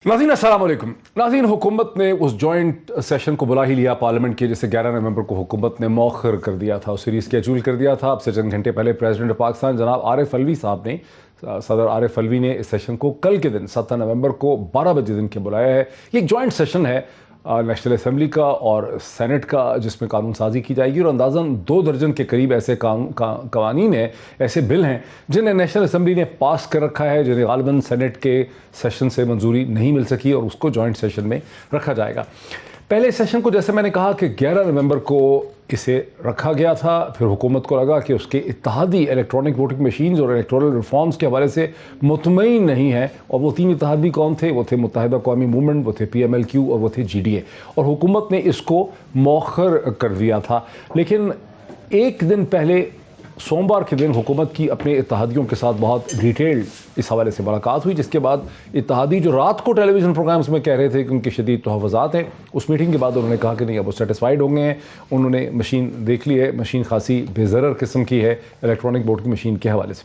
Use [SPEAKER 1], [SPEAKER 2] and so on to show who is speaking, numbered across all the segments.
[SPEAKER 1] नाज़रीन अस्सलाम वालेकुम। नाज़रीन, हुकूमत ने उस जॉइंट सेशन को बुला ही लिया पार्लियामेंट के, जिसे 11 नवंबर को हुकूमत ने मौखर कर दिया था, उसे रीस्केड्यूल कर दिया था। अब से चंद घंटे पहले प्रेसिडेंट ऑफ पाकिस्तान जनाब आरिफ अलवी साहब ने सदर आरिफ अलवी ने इस सेशन को कल के दिन 17 नवंबर को 12 बजे दिन के बुलाया है। ये एक जॉइंट सेशन है नेशनल असम्बली का और सेनेट का, जिसमें कानून साजी की जाएगी और अंदाज़न 2 दर्जन के करीब ऐसे कवानीन हैं, ऐसे बिल हैं जिन्हें नेशनल असम्बली ने पास कर रखा है, जिन्हें गालिबन सेनेट के सेशन से मंजूरी नहीं मिल सकी और उसको जॉइंट सेशन में रखा जाएगा। पहले सेशन को, जैसे मैंने कहा कि 11 नवंबर को इसे रखा गया था, फिर हुकूमत को लगा कि उसके इत्तेहादी इलेक्ट्रॉनिक वोटिंग मशीन्स और इलेक्टोरल रिफॉर्म्स के हवाले से मुतमईन नहीं है। और वो 3 इत्तेहादी कौन थे? वो थे मुत्तहिदा कौमी मूवमेंट, वो थे PMLQ और वो थे GDA। और हुकूमत ने इसको मौखर कर दिया था। लेकिन एक दिन पहले सोमवार के दिन हुकूमत की अपने इत्तेहादियों के साथ बहुत डिटेल्ड इस हवाले से मुलाकात हुई, जिसके बाद इत्तेहादी जो रात को टेलीविज़न प्रोग्राम्स में कह रहे थे कि उनकी शदीद तहफ़्फ़ुज़ात हैं, उस मीटिंग के बाद उन्होंने कहा कि नहीं, अब वो सेटिस्फाइड हो गए हैं। उन्होंने मशीन देख ली है, मशीन खासी बेज़रर किस्म की है इलेक्ट्रॉनिक वोटिंग मशीन के हवाले से।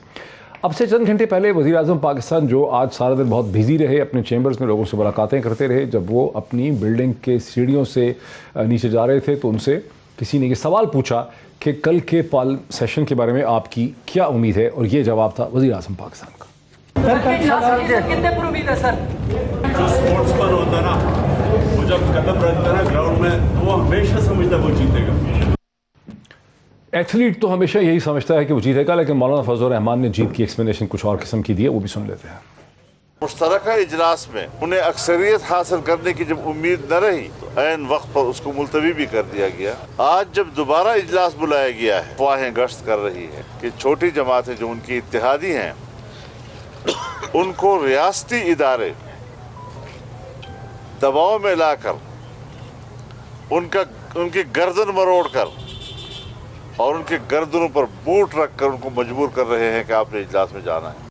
[SPEAKER 1] अब से चंद घंटे पहले वज़ीर आज़म पाकिस्तान, जो आज सारा दिन बहुत बिजी रहे, अपने चैम्बर्स में लोगों से मुलाकातें करते रहे, जब वो अपनी बिल्डिंग के सीढ़ियों से नीचे जा रहे थे तो उनसे किसी ने ये सवाल पूछा कि कल के सेशन के बारे में आपकी क्या उम्मीद है, और ये जवाब था वज़ीर आज़म पाकिस्तान का।
[SPEAKER 2] कितने पर उम्मीद है सर?
[SPEAKER 3] जो स्पोर्ट्समैन होता है ना, वो जब कदम रखता है ना ग्राउंड में, तो वो हमेशा समझता है वो जीतेगा।
[SPEAKER 1] एथलीट तो हमेशा यही समझता है कि वो जीतेगा, लेकिन मौलाना फजल रहमान ने जीत की एक्सप्लेनेशन कुछ और किस्म की दी है, वो भी सुन लेते हैं।
[SPEAKER 4] मुश्तरका इजलास में उन्हें अक्सरियत हासिल करने की जब उम्मीद न रही तो ऐन वक्त पर उसको मुलतवी भी कर दिया गया। आज जब दोबारा इजलास बुलाया गया है, अफवाहें गश्त कर रही है कि छोटी जमातें जो उनकी इत्तेहादी हैं उनको रियासती इदारे दबाव में लाकर उनकी गर्दन मरोड़ कर और उनके गर्दनों पर बूट रख कर उनको मजबूर कर रहे हैं कि आपने इजलास में जाना है।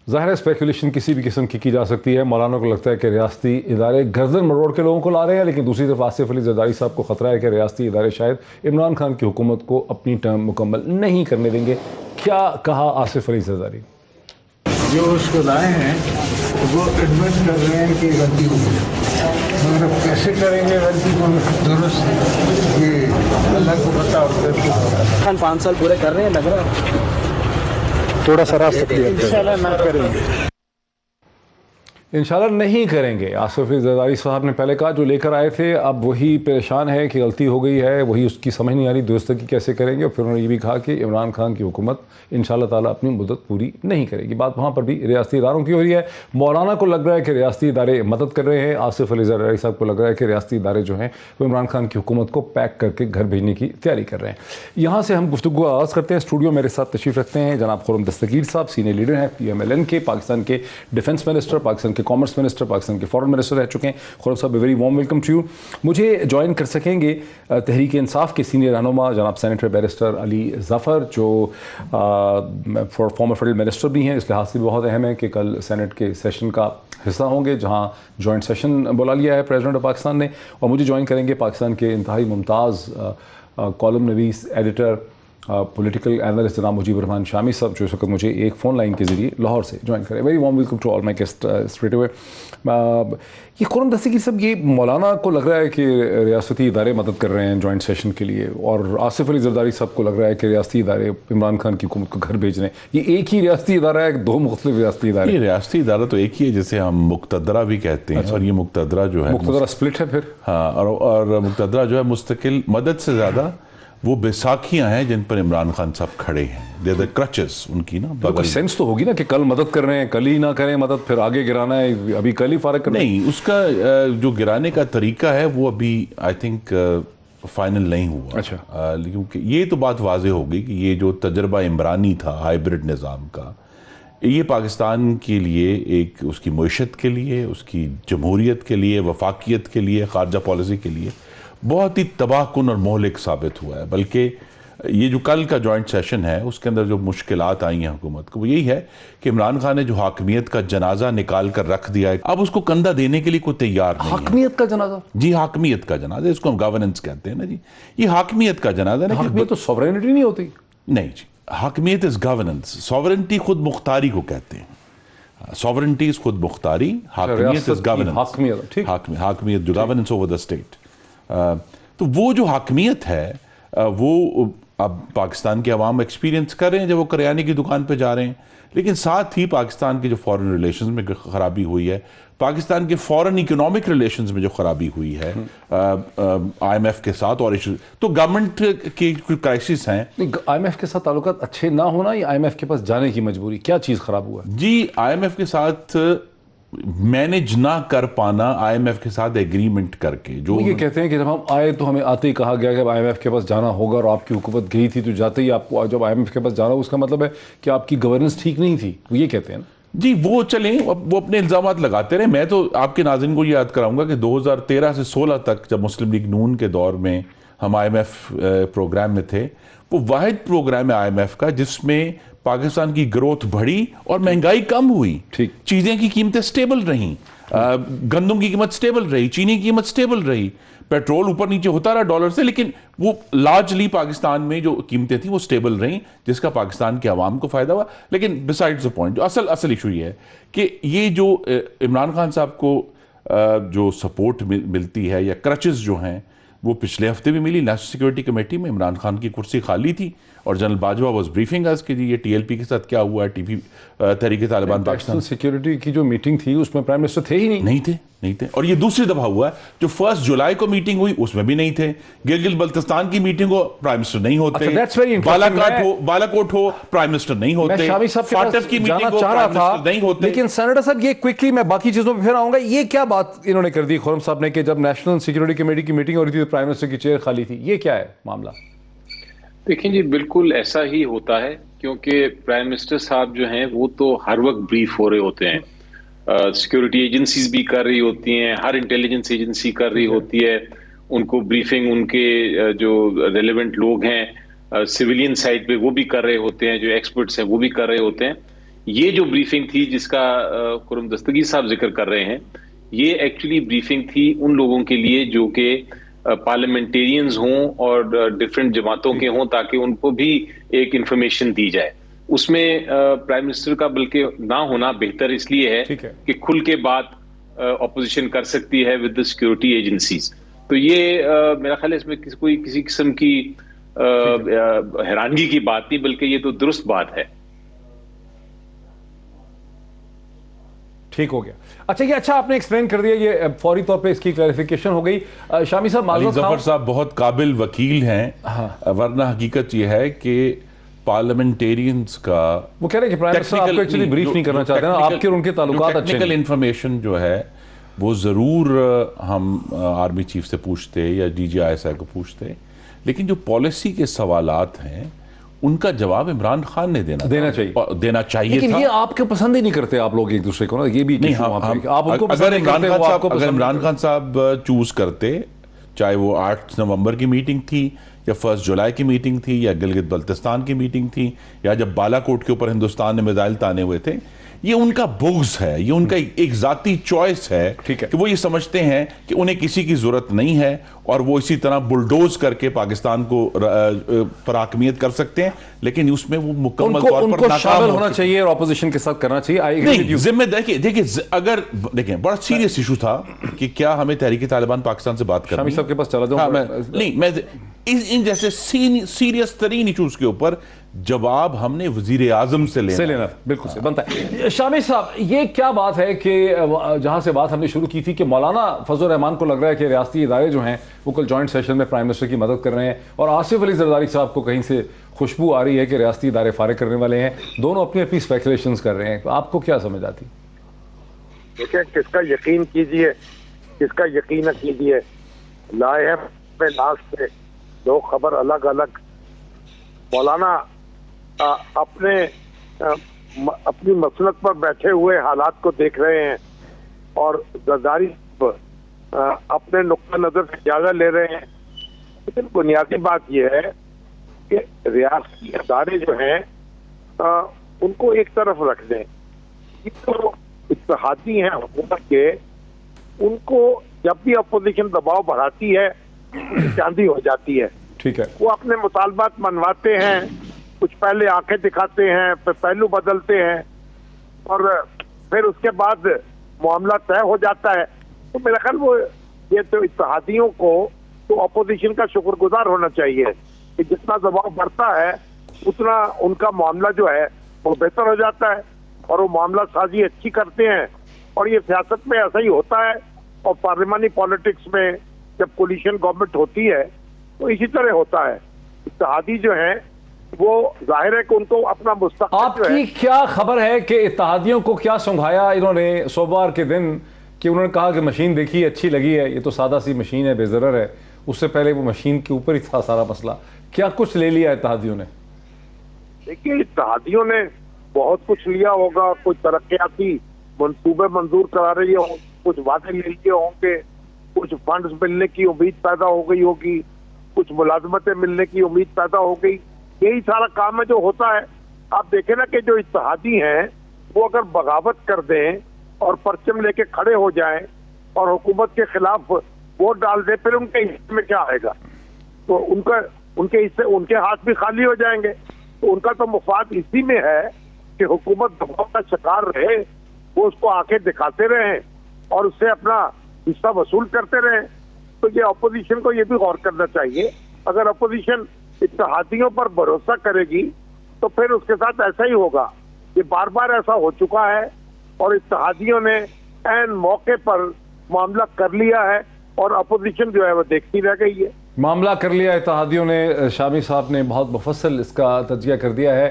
[SPEAKER 1] ज़ाहिर है स्पेकुलेशन किसी भी किस्म की जा सकती है। मौलाना को लगता है कि रियासती इदारे गर्दन मरोड़ के लोगों को ला रहे हैं, लेकिन दूसरी तरफ आसिफ अली जरदारी साहब को ख़तरा है कि रियासती इदारे शायद इमरान खान की हुकूमत को अपनी टर्म मुकम्मल नहीं करने देंगे। क्या कहा आसिफ अली जरदारी?
[SPEAKER 5] जो उसको लाए हैं वो एडमिट कर रहे हैं कि गलती हो गई, मगर अब कैसे करेंगे गलती को दुरुस्त, ये अल्लाह को पता होता है।
[SPEAKER 2] 5 साल पूरे कर रहे हैं, लग रहा है
[SPEAKER 5] थोड़ा सा रास्ता इंशाल्लाह ना करेंगे,
[SPEAKER 1] इंशाल्लाह नहीं करेंगे। आसिफ अली जरदारी साहब ने पहले कहा जो लेकर आए थे अब वही परेशान है कि गलती हो गई है, वही उसकी समझ नहीं आ रही दुरुस्तगी कैसे करेंगे। और फिर उन्होंने ये भी कहा कि इमरान खान की हुकूमत इंशाल्लाह ताला अपनी मुद्दत पूरी नहीं करेगी। बात वहाँ पर भी रियासती इदारों की हो रही है। मौलाना को लग रहा है कि रियासती इदारे मदद कर रहे हैं, आसिफ अली जरदारी साहब को लग रहा है कि रियासती इदारे जो हैं वो इमरान खान की हुकूमत को पैक करके घर भेजने की तैयारी कर रहे हैं। यहाँ से हम गुफ्तगू का आगाज़ करते हैं। स्टूडियो मेरे साथ तशरीफ़ रखते हैं जनाब खुर्रम दस्तगीर साहब, सीनियर लीडर हैं PMLN के, पाकिस्तान के डिफेंस मिनिस्टर, पाकिस्तान के कॉमर्स मिनिस्टर, पाकिस्तान के फॉरेन मिनिस्टर रह चुके हैं। खुर्रम साहब, very warm welcome to you. मुझे ज्वाइन कर सकेंगे तहरीक इंसाफ के सीनियर रहनुमा जनाब सेनेटर बैरिस्टर अली ज़फ़र, जो फॉर्मर फेडरल मिनिस्टर भी हैं, इस लिहाज से भी बहुत अहम है कि कल सेनेट के सेशन का हिस्सा होंगे जहां जॉइंट सेशन बुला लिया है प्रेसिडेंट ऑफ पाकिस्तान ने। और मुझे ज्वाइन करेंगे पाकिस्तान के इंतहाई मुमताज़ कॉलम नवीस, एडिटर, पॉलिटिकल एनालिस्ट जनाब मुजीबर रहमान शामी साहब, जो इस वक्त मुझे एक फ़ोन लाइन के ज़रिए लाहौर से ज्वाइन करें। Very warm welcome to all my guest straight away. ये खुर्रम दस्तगीर साहब, ये मौलाना को लग रहा है कि रियासती इदारे मदद कर रहे हैं जॉइंट सेशन के लिए, और आसिफ अली जरदारी साहब को लग रहा है कि रियासती इदारे इमरान खान की हुकूमत को घर भेज रहे हैं। ये एक ही रियासती इदारा है, 2 मुख्तलिफ रियासती इदारे?
[SPEAKER 6] ये रियासती इदारा तो एक ही है, जिसे हम मुक्तदरा भी कहते हैं। और ये मुक्तदरा जो है,
[SPEAKER 1] मुक्तदरा स्प्लिट है फिर?
[SPEAKER 6] हाँ, और मुक्तदरा जो है मुस्तकिल मदद से ज़्यादा वो बैसाखियाँ हैं जिन पर इमरान खान साहब खड़े हैं। दे द क्रचेस उनकी ना।
[SPEAKER 1] तो कोई सेंस तो होगी ना कि कल मदद कर रहे हैं, कल ही ना करें मदद, फिर आगे गिराना है, अभी कल ही फारग करना?
[SPEAKER 6] नहीं, उसका जो गिराने का तरीका है वो अभी आई थिंक फाइनल नहीं हुआ।
[SPEAKER 1] अच्छा।
[SPEAKER 6] क्योंकि ये तो बात वाज़ेह हो गई कि ये जो तजर्बा इमरानी था हाइब्रिड निज़ाम का, ये पाकिस्तान के लिए एक उसकी मईशत के लिए, उसकी जमहूरियत के लिए, वफाकियत के लिए, ख़ारजा पॉलिसी के लिए बहुत ही तबाहकुन और मोहलिक साबित हुआ है। बल्कि ये जो कल का जॉइंट सेशन है उसके अंदर जो मुश्किलात आई हैं हुकूमत को, वो यही है कि इमरान खान ने जो हाकमियत का जनाजा निकाल कर रख दिया है, अब उसको कंधा देने के लिए कोई तैयार नहीं है।
[SPEAKER 1] हाकमियत का जनाजा?
[SPEAKER 6] जी, हाकमियत का जनाजा, इसको हम गवर्नेंस कहते हैं ना जी। ये हाकमियत का जनाजा है।
[SPEAKER 1] हाकमियत तो सॉवरेनिटी नहीं होती?
[SPEAKER 6] नहीं जी, हाकमियत इज गवर्नेंस। सॉवरेनिटी खुद मुख्तारी को कहते हैं। सॉवरेंटी इज खुद मुख्तारी, हाकमियत इज
[SPEAKER 1] रियासत की
[SPEAKER 6] गवर्नेंस,
[SPEAKER 1] हाकमियत, ठीक।
[SPEAKER 6] हाकमियत जो गवर्नेंस ओवर द स्टेट। तो वो जो हाकमियत है वो अब पाकिस्तान के अवाम एक्सपीरियंस कर रहे हैं जब वो करियाने की दुकान पे जा रहे हैं। लेकिन साथ ही पाकिस्तान के जो फॉरेन रिलेशंस में खराबी हुई है, पाकिस्तान के फॉरेन इकोनॉमिक रिलेशंस में जो खराबी हुई है IMF के साथ और इशू, तो गवर्नमेंट के कोई क्राइसिस हैं।
[SPEAKER 1] IMF के साथ ताल्लुकात अच्छे ना होना या IMF के पास जाने की मजबूरी, क्या चीज खराब हुआ?
[SPEAKER 6] जी, IMF के साथ मैनेज ना कर पाना, IMF के साथ एग्रीमेंट करके जो
[SPEAKER 1] ये कहते हैं कि जब हम आए तो हमें आते ही कहा गया कि IMF के पास जाना होगा और आपकी हुकूमत गई थी तो जाते ही आपको जब IMF के पास जाना, उसका मतलब है कि आपकी गवर्नेंस ठीक नहीं थी, वो ये कहते हैं ना।
[SPEAKER 6] जी, वो चलें, वो अपने इल्जामात लगाते रहे। मैं तो आपके नाज़रीन को याद कराऊंगा कि 2013 से 16 तक जब मुस्लिम लीग नून के दौर में हम IMF प्रोग्राम में थे, वो वाहिद प्रोग्राम है IMF का जिसमें पाकिस्तान की ग्रोथ बढ़ी और महंगाई कम हुई।
[SPEAKER 1] ठीक।
[SPEAKER 6] चीज़ें की कीमतें स्टेबल रहीं, गंदम की कीमत स्टेबल रही, चीनी की कीमत स्टेबल रही, पेट्रोल ऊपर नीचे होता रहा डॉलर से, लेकिन वो लार्जली पाकिस्तान में जो कीमतें थी वो स्टेबल रहीं, जिसका पाकिस्तान के अवाम को फायदा हुआ। लेकिन बिसाइड्स द पॉइंट, जो असल इशू ये है कि ये जो इमरान खान साहब को जो सपोर्ट मिलती है या क्रचेस जो हैं, वो पिछले हफ्ते भी मिली। नेशनल सिक्योरिटी कमेटी में इमरान खान की कुर्सी खाली थी और जनरल बाजवा वाज ब्रीफिंग अस कि जी ये TLP के साथ क्या हुआ है, तहरीक तालिबान पाकिस्तान
[SPEAKER 1] सिक्योरिटी की जो मीटिंग थी उसमें प्राइम मिनिस्टर थे ही
[SPEAKER 6] नहीं थे। और ये दूसरी दफा हुआ है, जो 1 जुलाई को मीटिंग हुई उसमें भी नहीं थे। गिलगित बल्तिस्तान की मीटिंग हो, प्राइम मिनिस्टर नहीं होते।
[SPEAKER 1] अच्छा, that's very interesting।
[SPEAKER 6] बालाकोट हो, प्राइम मिनिस्टर नहीं होते।
[SPEAKER 1] मैं शामी साहब के पास
[SPEAKER 6] फाटफ की मीटिंग
[SPEAKER 1] जाना
[SPEAKER 6] हो,
[SPEAKER 1] चाह रहा
[SPEAKER 6] प्राइम मिनिस्टर नहीं
[SPEAKER 1] था,
[SPEAKER 6] होते।
[SPEAKER 1] लेकिन सेनेटर साहब ये क्विकली मैं बाकी चीजों पे फिर आऊंगा। ये क्या बात इन्होंने कर दी खुर्रम साहब ने कि जब नेशनल सिक्योरिटी कमेटी की मीटिंग हो रही थी तो प्राइम मिनिस्टर की चेयर खाली थी, ये क्या है मामला?
[SPEAKER 7] देखिए जी, बिल्कुल ऐसा ही होता है, क्योंकि प्राइम मिनिस्टर साहब जो हैं वो तो हर वक्त ब्रीफ हो रहे होते हैं। सिक्योरिटी एजेंसीज भी कर रही होती हैं, हर इंटेलिजेंस एजेंसी कर रही होती है, उनको ब्रीफिंग उनके जो रेलेवेंट लोग हैं सिविलियन साइड पे वो भी कर रहे होते हैं, जो एक्सपर्ट्स हैं वो भी कर रहे होते हैं। ये जो ब्रीफिंग थी जिसका खुर्रम दस्तगीर साहब जिक्र कर रहे हैं, ये एक्चुअली ब्रीफिंग थी उन लोगों के लिए जो कि पार्लियामेंटेरियंस हों और डिफरेंट जमातों के हों, ताकि उनको भी एक इंफॉर्मेशन दी जाए। उसमें प्राइम मिनिस्टर का बल्कि ना होना बेहतर इसलिए है कि खुल के बात ऑपोजिशन कर सकती है विद द सिक्योरिटी एजेंसीज। तो ये मेरा ख्याल है इसमें किसी किस्म की हैरानगी की बात नहीं, बल्कि ये तो दुरुस्त बात है।
[SPEAKER 1] ठीक हो गया। अच्छा, ये अच्छा आपने एक्सप्लेन कर दिया, ये फौरी तौर पे इसकी क्लैरिफिकेशन हो गई। शामी साहब,
[SPEAKER 6] अली जफर साहब बहुत काबिल वकील हैं।
[SPEAKER 1] हाँ।
[SPEAKER 6] वरना हकीकत यह है कि पार्लियामेंटेरियंस का
[SPEAKER 1] वो कह रहे हैं कि प्राइम मिनिस्टर आपको एक्चुअली ब्रीफ नहीं करना चाहते हैं, आपके और उनके ताल्लुकात अच्छे
[SPEAKER 6] टेक्निकल इंफॉर्मेशन जो है वो जरूर हम आर्मी चीफ से पूछते या DGI को पूछते, लेकिन जो पॉलिसी के सवालात हैं उनका जवाब इमरान खान ने देना चाहिए
[SPEAKER 1] लेकिन
[SPEAKER 6] था।
[SPEAKER 1] ये आपके पसंद ही नहीं करते आप लोग एक दूसरे को ना, ये भी
[SPEAKER 6] नहीं।
[SPEAKER 1] आप उनको पसंद नहीं करते, वो आपको
[SPEAKER 6] अगर इमरान खान साहब चूज करते, चाहे वो 8 नवंबर की मीटिंग थी या 1 जुलाई की मीटिंग थी या गिलगित बल्तिस्तान की मीटिंग थी या जब बालाकोट के ऊपर हिंदुस्तान ने मिसाइल ताने हुए थे, ये उनका बुग्ज है, ये उनका एक जाती चॉइस है कि वो ये समझते हैं कि उन्हें किसी की जरूरत नहीं है और वो इसी तरह बुलडोज करके पाकिस्तान को पर हाकमियत कर सकते हैं, लेकिन उसमें वो मुकम्मल तौर पर नाकाम
[SPEAKER 1] शामिल होना चाहिए और ऑपोजिशन के साथ करना चाहिए।
[SPEAKER 6] जिम्मेदारी देखिए, अगर देखें बड़ा सीरियस इशू था कि क्या हमें तहरीक तालिबान पाकिस्तान से बात करनी है।
[SPEAKER 1] शामी साहब के पास चला जाऊं।
[SPEAKER 6] नहीं, मैं इन जैसे सीरियस तरीन इशूज के ऊपर जवाब हमने वजीर आजम से लेना
[SPEAKER 1] बिल्कुल से बनता है। शामी साहब, ये क्या बात है कि जहां से बात हमने शुरू की थी कि मौलाना फजल रहमान को लग रहा है कि रियासती इदारे जो हैं वो कल जॉइंट सेशन में प्राइम मिनिस्टर की मदद कर रहे हैं, और आसिफ अली जरदारी साहब को कहीं से खुशबू आ रही है कि रियासती इदारे फारिग करने वाले हैं। दोनों अपनी अपनी स्पेकुलेशंस कर रहे हैं, तो आपको क्या समझ आती?
[SPEAKER 8] देखिए, किसका यकीन कीजिए, किसका यकीन न कीजिए। लाए हैं पे नाज से दो खबर अलग अलग। मौलाना अपनी मसलक पर बैठे हुए हालात को देख रहे हैं और जरदारी अपने नुक्ता नजर से जायजा ले रहे हैं। लेकिन बुनियादी बात यह है कि रियासती अदारे जो हैं उनको एक तरफ रख दें। ये तो इत्तेहादी हैं हुकूमत के, उनको जब भी अपोजिशन दबाव बढ़ाती है चांदी हो जाती है।
[SPEAKER 1] ठीक है,
[SPEAKER 8] वो अपने मुतालबात मनवाते हैं, कुछ पहले आंखें दिखाते हैं, फिर पहलू बदलते हैं, और फिर उसके बाद मामला तय हो जाता है। तो मेरा ख्याल वो ये तो इत्तेहादियों को तो अपोजिशन का शुक्रगुजार होना चाहिए कि जितना दबाव बढ़ता है उतना उनका मामला जो है वो बेहतर हो जाता है और वो मामला साजी अच्छी करते हैं। और ये सियासत में ऐसा ही होता है और पार्लियामानी पॉलिटिक्स में जब कोलिशन गवर्नमेंट होती है तो इसी तरह होता है। इत्तेहादी जो है वो जाहिर है कि उनको अपना मुस्तक़बिल जो है।
[SPEAKER 1] आपकी क्या खबर है कि इत्तेहादियों को क्या सुंघाया इन्होंने सोमवार के दिन कि उन्होंने कहा कि मशीन देखी अच्छी लगी है, ये तो सादा सी मशीन है, बेज़रर है। उससे पहले वो मशीन के ऊपर ही था सारा मसला। क्या कुछ ले लिया इत्तेहादियों ने?
[SPEAKER 8] देखिए, इत्तेहादियों ने बहुत कुछ लिया होगा। कुछ तरक्याती मंसूबे मंजूर करा रही हो, कुछ वादे ले लिए होंगे, कुछ फंड्स मिलने की उम्मीद पैदा हो गई होगी, कुछ मुलाजमतें मिलने की उम्मीद पैदा हो गई। यही सारा काम है जो होता है। आप देखें ना कि जो इत्तेहादी हैं वो अगर बगावत कर दें और परचम लेके खड़े हो जाएं और हुकूमत के खिलाफ वोट डाल दें, फिर उनके हिस्से में क्या आएगा? तो उनके हिस्से, उनके हाथ भी खाली हो जाएंगे। तो उनका तो मुफाद इसी में है कि हुकूमत दबाव का शिकार रहे, वो उसको आंखें दिखाते रहें और उससे अपना हिस्सा वसूल करते रहें। तो ये अपोजिशन को ये भी गौर करना चाहिए, अगर अपोजिशन इत्तेहादियों पर भरोसा करेगी तो फिर उसके साथ ऐसा ही होगा। ये बार बार ऐसा हो चुका है और इत्तेहादियों ने ऐन मौके पर मामला कर लिया है और अपोजिशन जो है वो देखती रह गई है।
[SPEAKER 1] मामला कर लिया इत्तेहादियों ने। शामी साहब ने बहुत मुफस्सल इसका तजिया कर दिया है।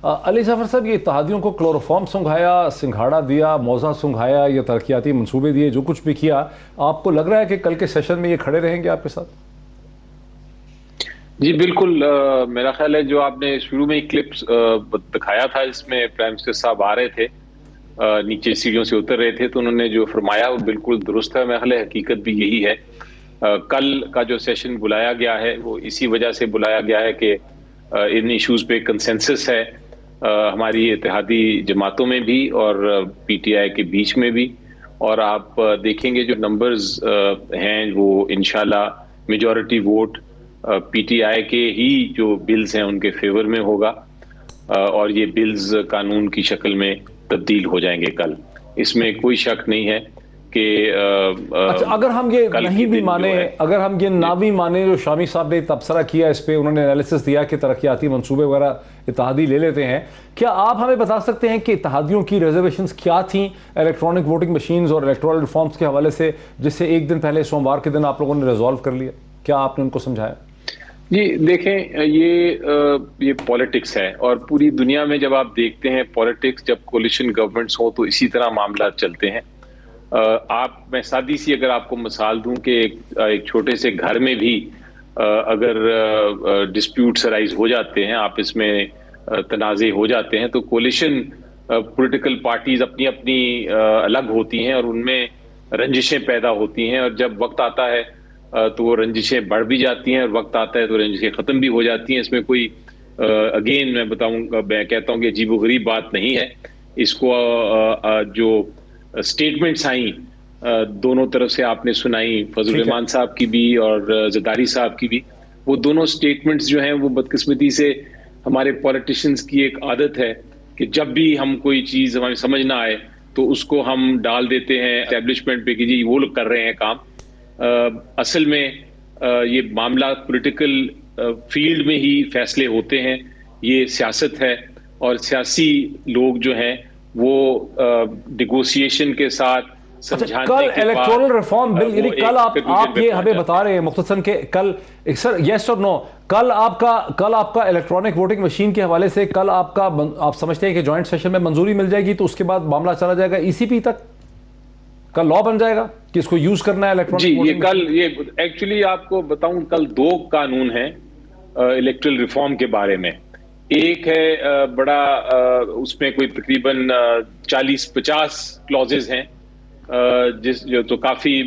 [SPEAKER 1] अली जफर साहब, ये इत्तेहादियों को क्लोरोफॉर्म सुंघाया, सिंघाड़ा दिया, मौजा सुंघाया या तरक्याती मंसूबे दिए, जो कुछ भी किया, आपको लग रहा है कि कल के सेशन में ये खड़े रहेंगे आपके साथ?
[SPEAKER 7] जी बिल्कुल। मेरा ख्याल है जो आपने शुरू में ही क्लिप्स दिखाया था, इसमें प्राइम मिनिस्टर साहब आ रहे थे, नीचे सीढ़ियों से उतर रहे थे, तो उन्होंने जो फरमाया वो बिल्कुल दुरुस्त है। मेरा ख्याल है हकीकत भी यही है। कल का जो सेशन बुलाया गया है वो इसी वजह से बुलाया गया है कि इन इश्यूज पे कंसेंसस है हमारी इत्तेहादी जमातों में भी और पीटीआई के बीच में भी। और आप देखेंगे जो नंबर्स हैं वो इंशाल्लाह मेजॉरिटी वोट पीटीआई के ही जो बिल्स हैं उनके फेवर में होगा और ये बिल्स कानून की शक्ल में तब्दील हो जाएंगे कल। इसमें कोई शक नहीं है कि
[SPEAKER 1] अच्छा, अगर हम ये नहीं भी माने, अगर हम ये ना भी माने, जो शामी साहब ने तबसरा किया इस पे, उन्होंने एनालिसिस दिया कि तरक्याती मंसूबे वगैरह इत्तेहादी ले लेते हैं, क्या आप हमें बता सकते हैं कि इत्तेहादियों की रिजर्वेशंस क्या थी इलेक्ट्रॉनिक वोटिंग मशीन्स और इलेक्टोरल रिफॉर्म्स के हवाले से, जिससे एक दिन पहले सोमवार के दिन आप लोगों ने रिजॉल्व कर लिया? क्या आपने उनको समझाया?
[SPEAKER 7] जी देखें, ये पॉलिटिक्स है और पूरी दुनिया में जब आप देखते हैं पॉलिटिक्स, जब कोलिशन गवर्नमेंट्स हो तो इसी तरह मामला चलते हैं। मैं सादी सी अगर आपको मिसाल दूं कि एक छोटे से घर में भी अगर डिस्प्यूट्स अराइज हो जाते हैं, आप इसमें तनाज़े हो जाते हैं, तो कोलिशन पॉलिटिकल पार्टीज अपनी अपनी अलग होती हैं और उनमें रंजिशें पैदा होती हैं और जब वक्त आता है तो वो रंजिशें बढ़ भी जाती हैं और वक्त आता है तो रंजिशें ख़त्म भी हो जाती हैं। इसमें कोई अगेन मैं कहता हूँ कि अजीबोगरीब बात नहीं है। इसको जो स्टेटमेंट्स आई दोनों तरफ से आपने सुनाई, फजल रहमान साहब की भी और जरदारी साहब की भी, वो दोनों स्टेटमेंट्स जो हैं वो बदकिस्मती से हमारे पॉलिटिशियंस की एक आदत है कि जब भी हम कोई चीज़ हमें समझ ना आए तो उसको हम डाल देते हैं एस्टेब्लिशमेंट पे कि जी वो लोग कर रहे हैं काम। असल में ये मामला पॉलिटिकल फील्ड में ही फैसले होते हैं, ये सियासत है और सियासी लोग जो हैं वो नेगोशिएशन के साथ समझाने
[SPEAKER 1] कल
[SPEAKER 7] के
[SPEAKER 1] इलेक्टोरल रिफॉर्म बिल, यानी कल आप ये हमें बता रहे हैं मुख्तसरन के कल सर यस और नो, कल आपका इलेक्ट्रॉनिक वोटिंग मशीन के हवाले से कल आप समझते हैं कि जॉइंट सेशन में मंजूरी मिल जाएगी तो उसके बाद मामला चला जाएगा ईसीपी तक? कल लॉ बन जाएगा कि इसको यूज करना है इलेक्ट्रॉनिक?
[SPEAKER 7] जी, ये एक्चुअली आपको बताऊं, कल दो कानून हैं इलेक्ट्रल रिफॉर्म के बारे में। एक है बड़ा उसमें कोई तकरीबन 40-50 क्लॉजेज हैं जो तो काफी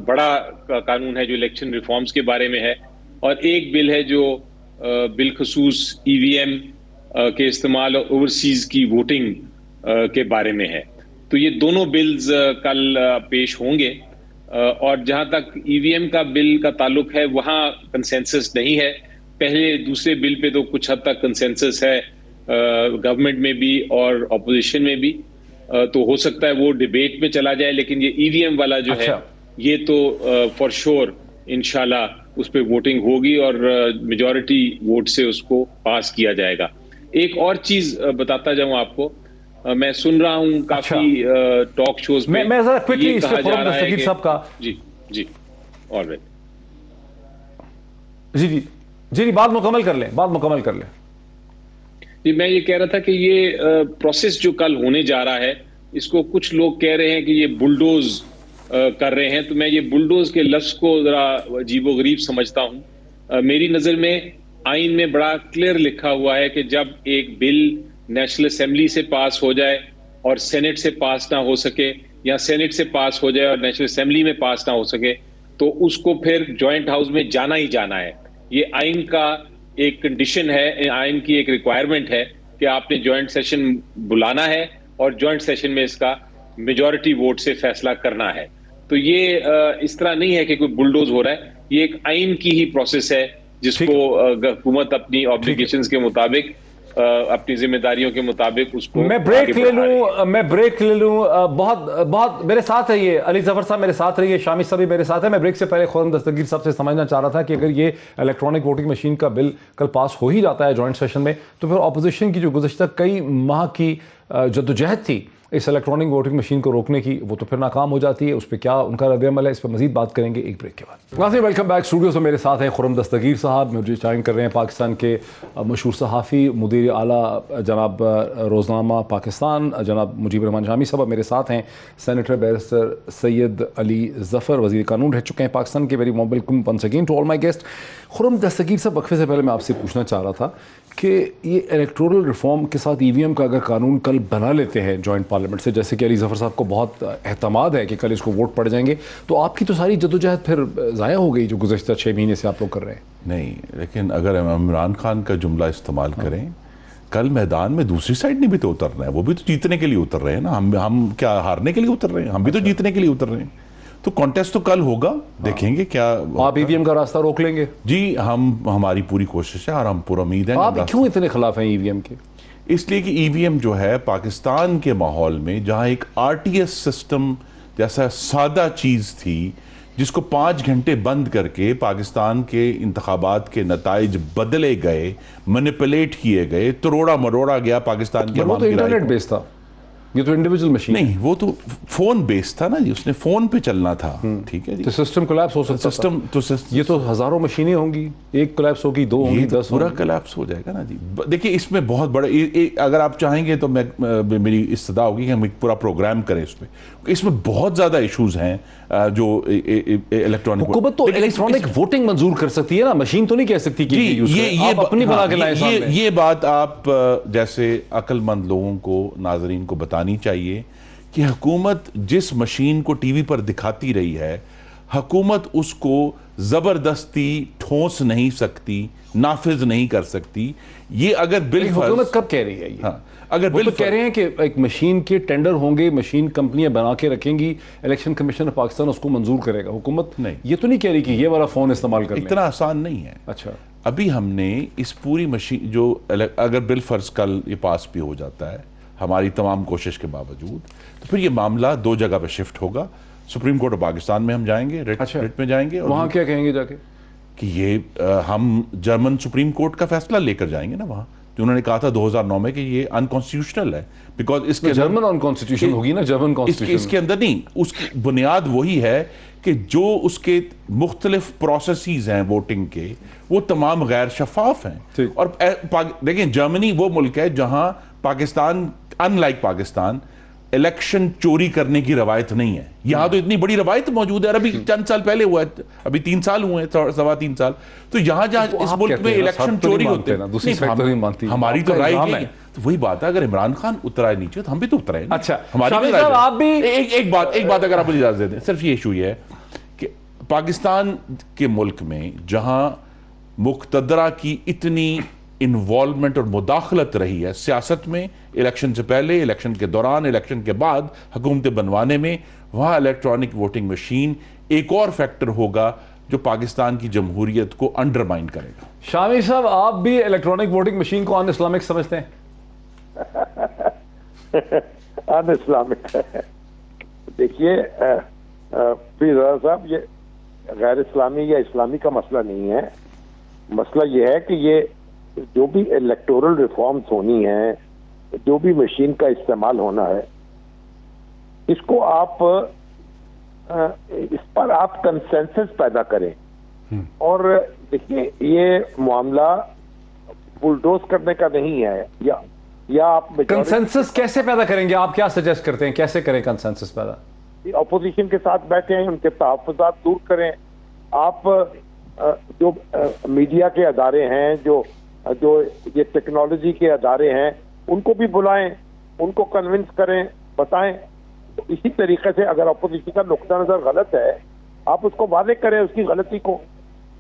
[SPEAKER 7] बड़ा कानून है जो इलेक्शन रिफॉर्म्स के बारे में है, और एक बिल है जो बिलखसूस ईवीएम के इस्तेमाल और ओवरसीज की वोटिंग के बारे में है। तो ये दोनों बिल्स कल पेश होंगे और जहां तक ईवीएम का बिल का ताल्लुक है वहां कंसेंसस नहीं है। पहले दूसरे बिल पे तो कुछ हद तक कंसेंसस है गवर्नमेंट में भी और ऑपोजिशन में भी। तो हो सकता है वो डिबेट में चला जाए, लेकिन ये ईवीएम वाला जो है ये तो फॉर श्योर इंशाल्लाह उस पर वोटिंग होगी और मेजॉरिटी वोट से उसको पास किया जाएगा। एक और चीज बताता जाऊं आपको, मैं सुन रहा हूं काफी टॉक शोज में
[SPEAKER 1] मैं जरा क्विकली
[SPEAKER 7] ये
[SPEAKER 1] इस
[SPEAKER 7] कहा
[SPEAKER 1] पे
[SPEAKER 7] जा रहा है
[SPEAKER 1] दस्तगीर
[SPEAKER 7] कि
[SPEAKER 1] साहब का
[SPEAKER 7] जी ऑलराइट
[SPEAKER 1] जी बात मुकम्मल कर लें।
[SPEAKER 7] जी मैं ये कह रहा था कि ये प्रोसेस जो कल होने जा रहा है, इसको कुछ लोग कह रहे हैं कि ये बुलडोज कर रहे हैं, तो मैं ये बुलडोज के लफ्ज को जरा अजीबोगरीब समझता हूं। मेरी नजर में आइन में बड़ा क्लियर लिखा हुआ है कि जब एक बिल नेशनल असेंबली से पास हो जाए और सेनेट से पास ना हो सके, या सेनेट से पास हो जाए और नेशनल असेंबली में पास ना हो सके, तो उसको फिर जॉइंट हाउस में जाना ही जाना है। ये आइन का एक कंडीशन है, आइन की एक रिक्वायरमेंट है कि आपने जॉइंट सेशन बुलाना है और जॉइंट सेशन में इसका मेजॉरिटी वोट से फैसला करना है। तो ये इस तरह नहीं है कि कोई बुलडोज हो रहा है, ये एक आइन की ही प्रोसेस है जिसको हुकूमत अपनी ऑब्लिगेशंस के मुताबिक, अपनी जिम्मेदारियों के मुताबिक उसको
[SPEAKER 1] मैं ब्रेक ले लूं। बहुत मेरे साथ है ये अली जफर साहब, मेरे साथ रहिए, शामी साहब भी मेरे साथ है। मैं ब्रेक से पहले खुर्रम दस्तगीर साहब से समझना चाह रहा था कि अगर ये इलेक्ट्रॉनिक वोटिंग मशीन का बिल कल पास हो ही जाता है जॉइंट सेशन में, तो फिर अपोजिशन की जो गुज़श्ता कई माह की जद्दोजहद थी इस इलेक्ट्रॉनिक वोटिंग मशीन को रोकने की, वो तो फिर नाकाम हो जाती है। उस पर क्या उनका रद्द-ए-अमल है, इस पर मजीद बात करेंगे एक ब्रेक के बाद। नाज़रीन वेलकम बैक। स्टूडियो से मेरे साथ हैं खुर्रम दस्तगीर साहब, मुझे ज्वाइन कर रहे हैं पाकिस्तान के मशहूर सहाफ़ी, मुदीर आला जनाब रोज़नामा पाकिस्तान जनाब मुजीब रहमान शामी साहब। मेरे साथ हैं सेनेटर बैरिस्टर सैयद अली ज़फ़र, वज़ीर कानून रह चुके हैं पाकिस्तान के। Very warm welcome once again to all my guest. Khurram Dastgir साहब, वक्फे से पहले मैं आपसे पूछना चाह रहा था कि ये इलेक्टोरल रिफॉर्म के साथ ईवीएम का अगर कानून कल बना लेते हैं जॉइंट पार्लियामेंट से, जैसे कि अली जफर साहब को बहुत एहतमाद है कि कल इसको वोट पड़ जाएंगे, तो आपकी तो सारी जद्दोजहद फिर ज़ाया हो गई जो गुज़श्ता 6 महीने से आप लोग कर रहे हैं।
[SPEAKER 6] नहीं, लेकिन अगर हम इमरान खान का जुमला इस्तेमाल करें, कल मैदान में दूसरी साइड ने भी तो उतरना है, वो भी तो जीतने के लिए उतर रहे हैं ना। हम क्या हारने के लिए उतर रहे हैं? हम भी तो जीतने के लिए उतर रहे हैं। तो कॉन्टेस्ट तो कल होगा, देखेंगे क्या
[SPEAKER 1] आप ईवीएम का रास्ता रोक लेंगे?
[SPEAKER 6] जी, हमारी पूरी कोशिश है और हम पूरा उम्मीद है।
[SPEAKER 1] आप क्यों इतने खिलाफ हैं ईवीएम के?
[SPEAKER 6] इसलिए कि ईवीएम जो है पाकिस्तान के माहौल में, जहां एक आरटीएस सिस्टम जैसा सादा चीज थी जिसको 5 घंटे बंद करके पाकिस्तान के इंतखाबात के नताइज बदले गए, मैनिपुलेट किए गए, तरोड़ा मरोड़ा गया पाकिस्तान के।
[SPEAKER 1] वो तो इंटरनेट बेस्ड था, ये तो इंडिविजुअल मशीन
[SPEAKER 6] नहीं, वो तो फोन बेस्ड था ना जी, उसने फोन पे चलना था। ठीक है जी,
[SPEAKER 1] तो सिस्टम कोलैप्स हो सकता
[SPEAKER 6] सिस्टम तो
[SPEAKER 1] ये तो हजारों मशीनें होंगी, एक कोलैप्स होगी, 2 होंगी, 10
[SPEAKER 6] पूरा कोलैप्स हो जाएगा ना जी। देखिए इसमें बहुत बड़े अगर आप चाहेंगे तो मेरी इस्तदा होगी कि हम एक पूरा प्रोग्राम करें इस पे। इसमें बहुत ज्यादा इश्यूज हैं जो इलेक्ट्रॉनिक,
[SPEAKER 1] हुकूमत तो इलेक्ट्रॉनिक वोटिंग मंजूर कर सकती है ना, मशीन तो नहीं कह सकती कि
[SPEAKER 6] ये
[SPEAKER 1] अपनी बना के लाए सामने।
[SPEAKER 6] ये बात आप जैसे अक्लमंद लोगों को, नाजरीन को बतानी चाहिए कि हुकूमत जिस मशीन को टीवी पर दिखाती रही है, हुकूमत उसको जबरदस्ती ठोस नहीं सकती, नाफिज नहीं कर सकती। ये अगर बिल
[SPEAKER 1] हुकूमत कब कह रही है ये?
[SPEAKER 6] हाँ, अगर
[SPEAKER 1] बिल तो कह रहे हैं कि एक मशीन के टेंडर होंगे, मशीन कंपनियां बना के रखेंगी, इलेक्शन कमीशन ऑफ पाकिस्तान उसको मंजूर करेगा। हुकूमत
[SPEAKER 6] नहीं,
[SPEAKER 1] ये तो नहीं कह रही कि ये वाला फोन इस्तेमाल कर
[SPEAKER 6] इतना आसान नहीं है।
[SPEAKER 1] अच्छा,
[SPEAKER 6] अभी हमने इस पूरी मशीन जो अगर बिल फर्ज कल ये पास भी हो जाता है हमारी तमाम कोशिश के बावजूद, तो फिर ये मामला 2 जगह पे शिफ्ट होगा। सुप्रीम कोर्ट ऑफ पाकिस्तान में हम जाएंगे, रिट में जाएंगे, और
[SPEAKER 1] वहां क्या कहेंगे जाके
[SPEAKER 6] कि ये हम जर्मन सुप्रीम कोर्ट का फैसला लेकर जाएंगे ना वहां, जो उन्होंने कहा था 2009 में कि ये अनकॉन्स्टिट्यूशनल है, बिकॉज इसके
[SPEAKER 1] जर्मन अनकॉन्स्टिट्यूशन होगी ना, जर्मन कॉन्स्टिट्यूशन
[SPEAKER 6] इसके अंदर नहीं, उसकी बुनियाद वही है कि जो उसके मुख्तलिफ प्रोसेसेस हैं वोटिंग के, वो तमाम गैर शफाफ हैं। और देखिए जर्मनी वो मुल्क है जहां पाकिस्तान, अनलाइक पाकिस्तान, इलेक्शन चोरी करने की रवायत नहीं है। यहां तो इतनी बड़ी रवायत मौजूद है, और अभी चंद साल पहले हुआ है, अभी 3 साल हुए हैं, 3.25 साल। तो यहां जहां इस मुल्क में इलेक्शन चोरी होते हैं, हमारी तो राय है, तो वही बात है, अगर इमरान खान उतरा है नीचे तो हम भी तो उतरे।
[SPEAKER 1] अच्छा,
[SPEAKER 6] हमारी
[SPEAKER 1] आप भी
[SPEAKER 6] एक बात अगर आप मुझे इजाजत दे दें, सिर्फ ये इशू ये है कि पाकिस्तान के मुल्क में जहां मुक्तदरा की इतनी इन्वॉल्वमेंट और मुदाखलत रही है सियासत में, इलेक्शन से पहले, इलेक्शन के दौरान, इलेक्शन के बाद हुकूमतें बनवाने में, वहां इलेक्ट्रॉनिक वोटिंग मशीन एक और फैक्टर होगा जो पाकिस्तान की जमहूरियत को अंडरमाइन करेगा।
[SPEAKER 1] शामी साहब, आप भी इलेक्ट्रॉनिक वोटिंग मशीन को अन इस्लामिक समझते हैं?
[SPEAKER 8] अन इस्लामिक है। देखिए फिर साहब, ये गैर इस्लामी या इस्लामी का मसला नहीं है। मसला ये है कि ये जो भी इलेक्टोरल रिफॉर्म्स होनी है, जो भी मशीन का इस्तेमाल होना है, इसको आप इस पर आप कंसेंसस पैदा करें। और देखिए, ये मामला बुलडोज करने का नहीं है, या आप
[SPEAKER 1] कंसेंसस कैसे पैदा करेंगे? आप क्या सजेस्ट करते हैं, कैसे करें कंसेंसस पैदा?
[SPEAKER 8] ऑपोजिशन के साथ बैठें, उनके तहफ़्फ़ुज़ात दूर करें। आप जो मीडिया के अदारे हैं, जो ये टेक्नोलॉजी के अदारे हैं, उनको भी बुलाएं, उनको कन्विंस करें, बताएं। तो इसी तरीके से अगर अपोजिशन का नुक्ता नजर गलत है, आप उसको वादे करें उसकी गलती को,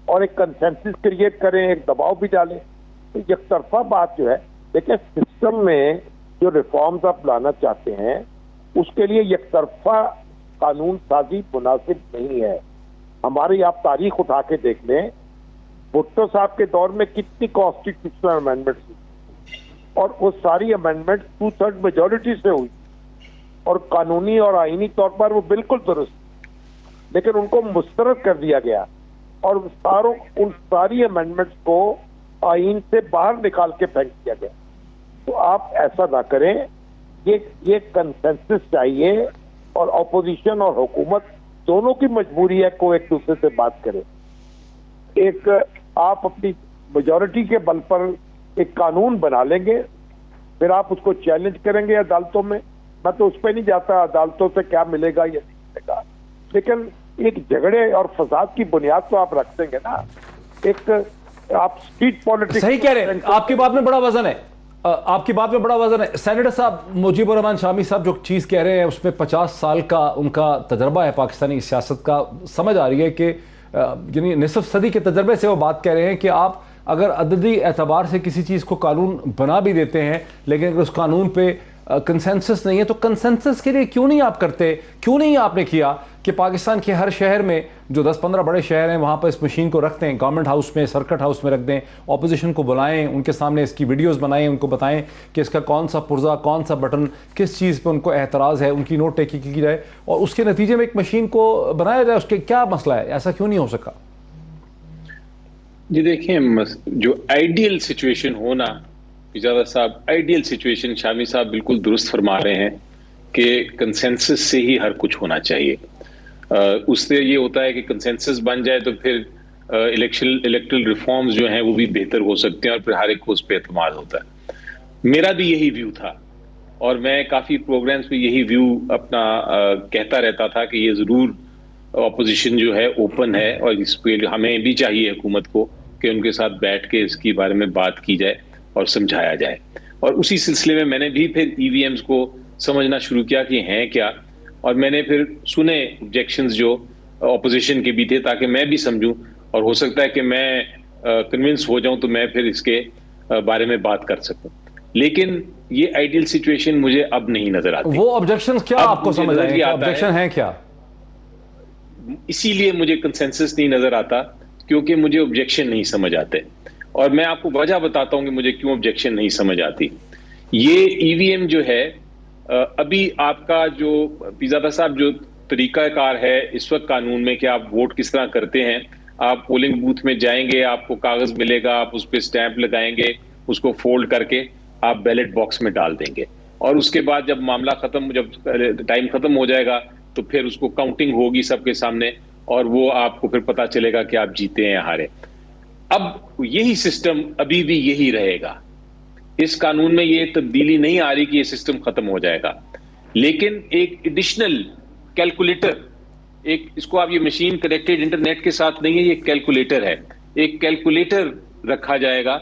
[SPEAKER 8] और एक कंसेंसस क्रिएट करें, एक दबाव भी डालें। तो एक तरफा बात जो है, देखिए सिस्टम में जो रिफॉर्म्स आप लाना चाहते हैं, उसके लिए एक तरफा कानून साजी मुनासिब नहीं है। हमारी आप तारीख उठा के देख लें, भुट्टो साहब के दौर में कितनी कॉन्स्टिट्यूशनल अमेंडमेंट हुई, और वो सारी अमेंडमेंट 2/3 मेजोरिटी से हुई, और कानूनी और आईनी तौर पर वो बिल्कुल दुरुस्त, लेकिन उनको मुस्तरद कर दिया गया, और उन सारी अमेंडमेंट्स को आईन से बाहर निकाल के फेंक दिया गया। तो आप ऐसा ना करें। ये कंसेंसस चाहिए, और अपोजिशन और हुकूमत दोनों की मजबूरी है को एक दूसरे से बात करें। एक आप अपनी मेजॉरिटी के बल पर एक कानून बना लेंगे, फिर आप उसको चैलेंज करेंगे अदालतों में। मैं तो उस पर नहीं जाता अदालतों से क्या मिलेगा या नहीं मिलेगा, लेकिन एक झगड़े और फसाद की बुनियाद तो आप रख देंगे ना। एक आप स्ट्रीट पॉलिटिक्स।
[SPEAKER 1] सही कह रहे हैं, आपकी बात में बड़ा वजन है, आपकी बात में बड़ा वजन है। सेनेटर साहब, मुजीबुर रहमान शामी साहब जो चीज़ कह रहे हैं उसमें 50 साल का उनका तजर्बा है पाकिस्तानी सियासत का। समझ आ रही है कि यानी निसफ सदी के तजर्बे से वो बात कह रहे हैं कि आप अगर अददी एतबार से किसी चीज़ को कानून बना भी देते हैं, लेकिन अगर उस कानून पे कंसेंसस नहीं है, तो कंसेंसस के लिए क्यों नहीं आप करते? क्यों नहीं आपने किया कि पाकिस्तान के हर शहर में जो 10-15 बड़े शहर हैं वहाँ पर इस मशीन को रख दें, गवर्नमेंट हाउस में, सर्किट हाउस में रख दें, ऑपोजिशन को बुलाएं, उनके सामने इसकी वीडियोस बनाएं, उनको बताएं कि इसका कौन सा पुर्जा, कौन सा बटन, किस चीज़ पे उनको एतराज़ है, उनकी नोट टेकी की जाए, और उसके नतीजे में एक मशीन को बनाया जाए। उसके क्या मसला है? ऐसा क्यों नहीं हो सका?
[SPEAKER 7] जी देखिए, जो आइडियल सिचुएशन होना, पिजादा साहब, आइडियल सिचुएशन शामी साहब बिल्कुल दुरुस्त फरमा रहे हैं कि कंसेंसस से ही हर कुछ होना चाहिए। उससे ये होता है कि कंसेंसस बन जाए तो फिर इलेक्टरल रिफॉर्म्स जो हैं वो भी बेहतर हो सकते हैं, और फिर हर एक को उस पर एतमाद होता है। मेरा भी यही व्यू था, और मैं काफ़ी प्रोग्राम्स में यही व्यू अपना कहता रहता था कि ये ज़रूर ऑपोजिशन जो है ओपन है, और इस पर हमें भी चाहिए हुकूमत को कि उनके साथ बैठ के इसके बारे में बात की जाए और समझाया जाए। और उसी सिलसिले में मैंने भी फिर ईवीएम्स को समझना शुरू किया कि हैं क्या, और मैंने फिर सुने ऑब्जेक्शंस जो ऑपोजिशन के भी थे, ताकि मैं भी समझूं, और हो सकता है कि मैं कन्विंस हो जाऊं तो मैं फिर इसके बारे में बात कर सकूं। लेकिन ये आइडियल सिचुएशन मुझे अब नहीं नजर आती।
[SPEAKER 1] वो ऑब्जेक्शंस क्या आपको समझ आए? ऑब्जेक्शन है क्या?
[SPEAKER 7] इसीलिए मुझे कंसेंसस नहीं नजर आता, क्योंकि मुझे ऑब्जेक्शन नहीं समझ आते, और मैं आपको वजह बताता हूं कि मुझे क्यों ऑब्जेक्शन नहीं समझ आती। ये ईवीएम जो है, अभी आपका जो पिजादा साहब जो तरीकाकार है इस वक्त कानून में कि आप वोट किस तरह करते हैं, आप पोलिंग बूथ में जाएंगे, आपको कागज मिलेगा, आप उस पर स्टैंप लगाएंगे, उसको फोल्ड करके आप बैलेट बॉक्स में डाल देंगे, और उसके बाद जब मामला खत्म, जब टाइम खत्म हो जाएगा तो फिर उसको काउंटिंग होगी सबके सामने, और वो आपको फिर पता चलेगा कि आप जीते हैं या हारे। अब यही सिस्टम अभी भी यही रहेगा। इस कानून में ये तब्दीली नहीं आ रही कि ये सिस्टम खत्म हो जाएगा, लेकिन एक एडिशनल कैलकुलेटर, एक इसको आप, ये मशीन कनेक्टेड इंटरनेट के साथ नहीं है, ये कैलकुलेटर है, एक कैलकुलेटर रखा जाएगा।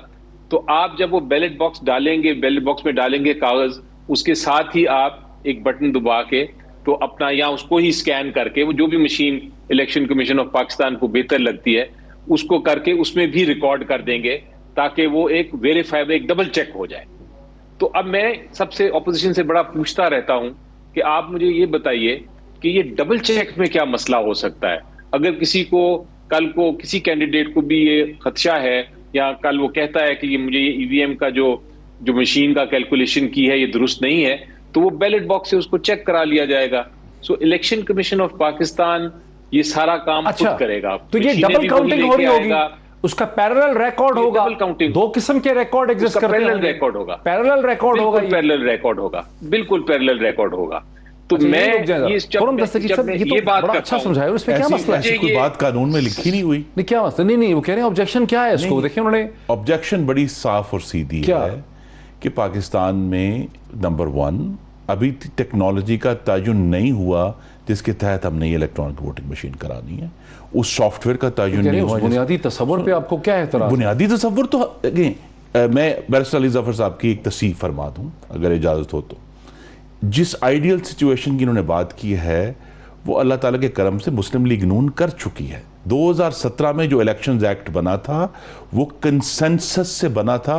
[SPEAKER 7] तो आप जब वो बैलेट बॉक्स डालेंगे, बैलेट बॉक्स में डालेंगे कागज, उसके साथ ही आप एक बटन दबा के तो अपना, या उसको ही स्कैन करके, वो जो भी machine election commission of Pakistan को बेहतर लगती है उसको करके उसमें भी रिकॉर्ड कर देंगे, ताकि वो एक वेरीफाइबल, एक डबल चेक हो जाए। तो अब मैं सबसे ऑपोजिशन से बड़ा पूछता रहता हूं कि आप मुझे ये बताइए कि ये डबल चेक में क्या मसला हो सकता है? अगर किसी को कल को, किसी कैंडिडेट को भी ये खदशा है, या कल वो कहता है कि ये मुझे ये ईवीएम का जो मशीन का कैलकुलेशन की है ये दुरुस्त नहीं है, तो वो बैलेट बॉक्स से उसको चेक करा लिया जाएगा। सो इलेक्शन कमीशन ऑफ पाकिस्तान ये सारा काम खुद करेगा।
[SPEAKER 1] तो ये डबल काउंटिंग हो रही होगी, उसका पैरेलल रिकॉर्ड होगा, दो किस्म के रिकॉर्ड एग्जिस्ट करते हैं,
[SPEAKER 7] पैरेलल रिकॉर्ड होगा,
[SPEAKER 1] पैरेलल रिकॉर्ड होगा,
[SPEAKER 7] पैरेलल रिकॉर्ड होगा, बिल्कुल पैरेलल रिकॉर्ड होगा। तो मैं ये बात
[SPEAKER 1] अच्छा समझाया, उसमें क्या मसला है?
[SPEAKER 6] ऐसी कोई बात कानून में लिखी नहीं हुई।
[SPEAKER 1] नहीं क्या मसला? नहीं वो कह रहे हैं ऑब्जेक्शन क्या है इसको, देखिए उन्होंने
[SPEAKER 6] ऑब्जेक्शन बड़ी साफ और सीधी है कि पाकिस्तान में नंबर 1 अभी टेक्नोलॉजी का तयन नहीं हुआ जिसके तहत हमने ये इलेक्ट्रॉनिक वोटिंग मशीन करानी है। उस सॉफ्टवेयर का तयन नहीं हुआ।
[SPEAKER 1] बुनियादी तस्वर पे आपको क्या है?
[SPEAKER 6] बुनियादी तस्वर तो मैं बैरिस्टर अली जफर साहब की एक तस्दीक फरमा दूं अगर इजाजत हो तो। जिस आइडियल सिचुएशन की इन्होंने बात की है वो अल्लाह ताला के करम से मुस्लिम लीग नून कर चुकी है। 2017 में जो इलेक्शंस एक्ट बना था वो कंसेंसस से बना था,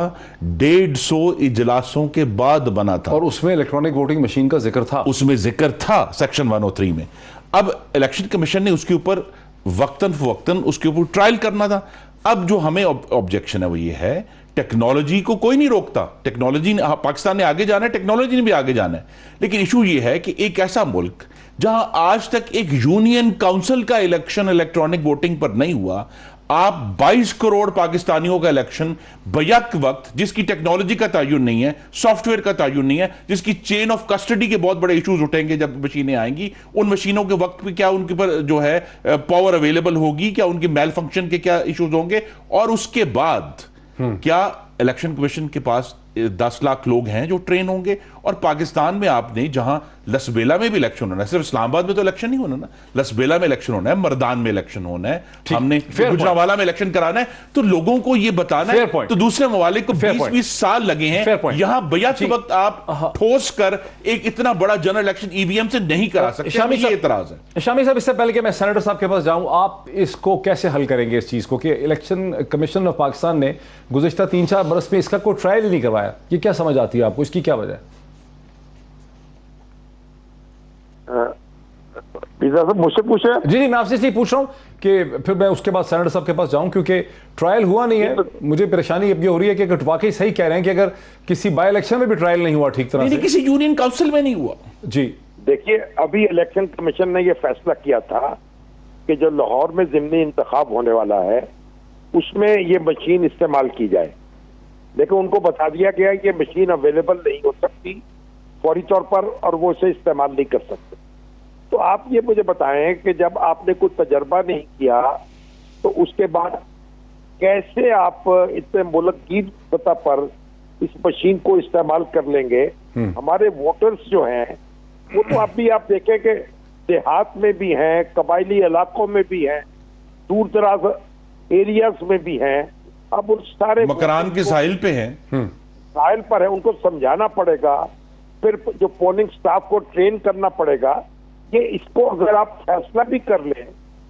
[SPEAKER 6] 150 इजलासों के बाद बना था,
[SPEAKER 1] और उसमें इलेक्ट्रॉनिक वोटिंग मशीन का जिक्र था,
[SPEAKER 6] उसमें जिक्र था सेक्शन 103 में। अब इलेक्शन कमीशन ने उसके ऊपर वक्तन फवक्तन उसके ऊपर ट्रायल करना था। अब जो हमें ऑब्जेक्शन है वो ये है, टेक्नोलॉजी को कोई नहीं रोकता, टेक्नोलॉजी ने, पाकिस्तान ने आगे जाना है, टेक्नोलॉजी ने भी आगे जाना है, लेकिन इशू ये है कि एक ऐसा मुल्क जहां आज तक एक यूनियन काउंसिल का इलेक्शन इलेक्ट्रॉनिक वोटिंग पर नहीं हुआ, आप 22 करोड़ पाकिस्तानियों का इलेक्शन बैक वक्त, जिसकी टेक्नोलॉजी का तयन नहीं है, सॉफ्टवेयर का तयन नहीं है, जिसकी चेन ऑफ कस्टडी के बहुत बड़े इश्यूज उठेंगे जब मशीनें आएंगी, उन मशीनों के वक्त पे क्या उनके पर जो है पावर अवेलेबल होगी, क्या उनकी मेल फंक्शन के क्या इश्यूज होंगे, और उसके बाद क्या इलेक्शन कमीशन के पास 10 लाख लोग हैं जो ट्रेन होंगे। और पाकिस्तान में आपने जहां लसबेला में भी इलेक्शन होना है, सिर्फ इस्लामाबाद में तो इलेक्शन नहीं होना ना, लसबेला में इलेक्शन होना है, मर्दान में इलेक्शन होना है, हमने गुजरावाला में इलेक्शन कराना है, तो लोगों को यह बताना है। तो दूसरे ममालिक को 20-20 साल लगे हैं, यहां बैक वक्त आप ठोस कर एक इतना बड़ा जनरल इलेक्शन ईवीएम से नहीं करा सकते। शामी साहब एतराज है।
[SPEAKER 1] शामी साहब, इससे पहले कि मैं सेनेटर साहब के पास जाऊं, आप इसको कैसे हल करेंगे इस चीज को कि इलेक्शन कमीशन ऑफ पाकिस्तान ने गुज़िश्ता 3-4 बरस में इसका कोई ट्रायल ही नहीं करवाया? ये क्या समझ आती है आपको, इसकी क्या वजह है?
[SPEAKER 8] मुझसे पूछे?
[SPEAKER 1] जी मैं आपसे इसलिए पूछ रहा हूं कि फिर मैं उसके बाद सेनेटर साहब के पास जाऊं, क्योंकि ट्रायल हुआ नहीं है। मुझे परेशानी अब ये हो रही है कि अगर वाकई सही कह रहे हैं कि अगर किसी बाय इलेक्शन में भी ट्रायल नहीं हुआ ठीक तरह से,
[SPEAKER 6] किसी यूनियन काउंसिल में नहीं हुआ।
[SPEAKER 1] जी
[SPEAKER 8] देखिए, अभी इलेक्शन कमीशन ने यह फैसला किया था कि जो लाहौर में ज़िमनी इंतखाब होने वाला है उसमें ये मशीन इस्तेमाल की जाए, लेकिन उनको बता दिया गया कि ये मशीन अवेलेबल नहीं हो सकती फौरी तौर पर और वो इसे इस्तेमाल नहीं कर सकते। तो आप ये मुझे बताएं कि जब आपने कोई तजर्बा नहीं किया तो उसके बाद कैसे आप इतने मुल्क की सतह पर इस मशीन को इस्तेमाल कर लेंगे? हमारे वोटर्स जो हैं वो तो अभी आप देखें कि देहात में भी हैं, कबायली इलाकों में भी हैं, दूर दराज एरियाज में भी हैं। अब उन सारे
[SPEAKER 6] मकरान के साहिल पे हैं,
[SPEAKER 8] साहिल पर है, उनको समझाना पड़ेगा, फिर जो पोलिंग स्टाफ को ट्रेन करना पड़ेगा। ये इसको अगर आप फैसला भी कर लें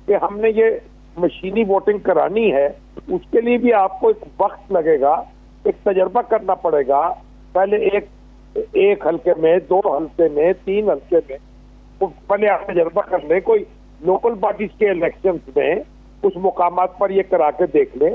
[SPEAKER 8] कि हमने ये मशीनी वोटिंग करानी है, उसके लिए भी आपको एक वक्त लगेगा, एक तजर्बा करना पड़ेगा। पहले एक हल्के में, 2 हल्के में, 3 हल्के में, तो पहले आप तजर्बा कर लें। कोई लोकल बॉडीज के इलेक्शंस में उस मुकामात पर ये करा के देख लें।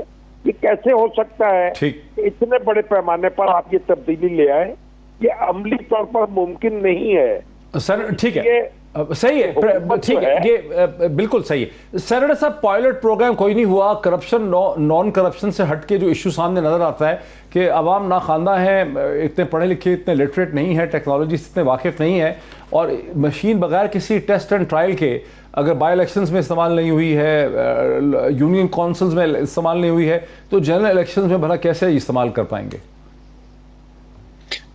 [SPEAKER 8] ये कैसे हो सकता है कि इतने बड़े पैमाने पर आप ये तब्दीली ले आए? ये अमली तौर पर मुमकिन नहीं है।
[SPEAKER 1] सर ठीक है, सही है, ठीक है, ये बिल्कुल सही है। सेनेटर साहब, पायलट प्रोग्राम कोई नहीं हुआ, करप्शन नॉन करप्शन से हटके जो इशू सामने नजर आता है कि अवाम नाखानदा है, इतने पढ़े लिखे, इतने लिटरेट नहीं है, टेक्नोलॉजी से इतने वाकिफ नहीं है, और मशीन बगैर किसी टेस्ट एंड ट्रायल के अगर बाई इलेक्शंस में इस्तेमाल नहीं हुई है, यूनियन काउंसिल्स में इस्तेमाल नहीं हुई है, तो जनरल इलेक्शंस में भला कैसे इस्तेमाल कर पाएंगे?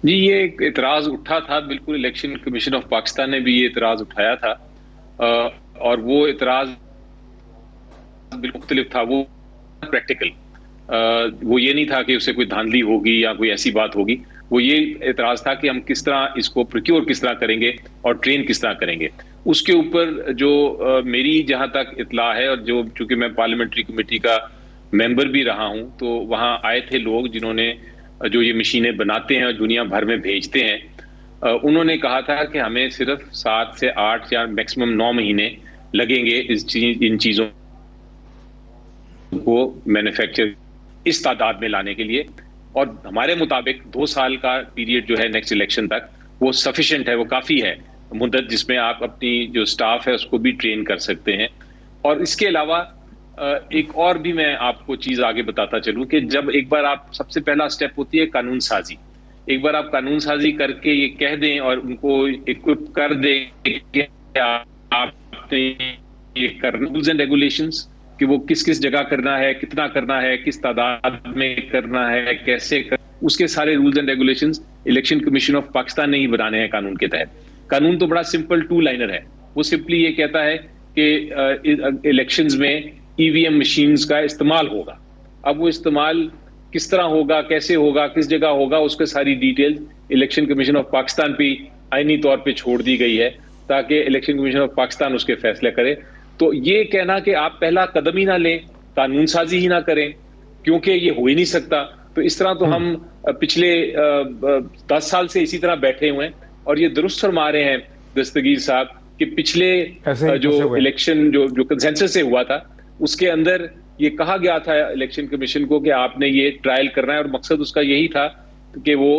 [SPEAKER 7] जी, ये एक इतराज उठा था, बिल्कुल इलेक्शन कमीशन ऑफ पाकिस्तान ने भी ये इतराज उठाया था, और वो इतराज बिल्कुल मुख्तलिफ था। वो प्रैक्टिकल, वो ये नहीं था कि उससे कोई धांधली होगी या कोई ऐसी बात होगी। वो ये इतराज था कि हम किस तरह इसको प्रोक्योर किस तरह करेंगे और ट्रेन किस तरह करेंगे। उसके ऊपर जो मेरी जहां तक इतला है, और जो चूंकि मैं पार्लियामेंट्री कमेटी का मेंबर भी रहा हूं, तो वहां आए थे लोग जिन्होंने जो ये मशीनें बनाते हैं और दुनिया भर में भेजते हैं। उन्होंने कहा था कि हमें सिर्फ 7 से 8 या मैक्सिमम 9 महीने लगेंगे इन चीज़ों को मैन्युफैक्चर इस तादाद में लाने के लिए, और हमारे मुताबिक 2 साल का पीरियड जो है नेक्स्ट इलेक्शन तक वो सफिशिएंट है, वो काफ़ी है मुद्दत जिसमें आप अपनी जो स्टाफ है उसको भी ट्रेन कर सकते हैं। और इसके अलावा एक और भी मैं आपको चीज़ आगे बताता चलूँ कि जब एक बार आप, सबसे पहला स्टेप होती है कानून साजी। एक बार आप कानून साजी करके ये कह दें और उनको इक्विप कर दें कि आपने ये करना, रूल्स एंड रेगुलेशंस कि वो किस किस जगह करना है, कितना करना है, किस तादाद में करना है, कैसे उसके सारे rules and regulations election commission of Pakistan ने ही बनाने हैं कानून के तहत। कानून तो बड़ा सिंपल 2 लाइनर है। वो सिंपली ये कहता है कि इलेक्शंस में ईवीएम मशीन्स का इस्तेमाल होगा। अब वो इस्तेमाल किस तरह होगा, कैसे होगा, किस जगह होगा, उसके सारी detail election commission of Pakistan पे आईनी तौर पे छोड़ दी गई है ताकि इलेक्शन कमीशन ऑफ पाकिस्तान उसके फैसले करे। तो ये कहना कि आप पहला कदम ही ना लें, कानून साजी ही ना करें, क्योंकि ये हो ही नहीं सकता, तो इस तरह तो हम पिछले 10 साल से इसी तरह बैठे हुए हैं। और ये दुरुस्त फरमा रहे हैं दस्तगीर साहब कि पिछले जो इलेक्शन जो कंसेंसस से हुआ था उसके अंदर ये कहा गया था इलेक्शन कमीशन को कि आपने ये ट्रायल करना है, और मकसद उसका यही था कि वो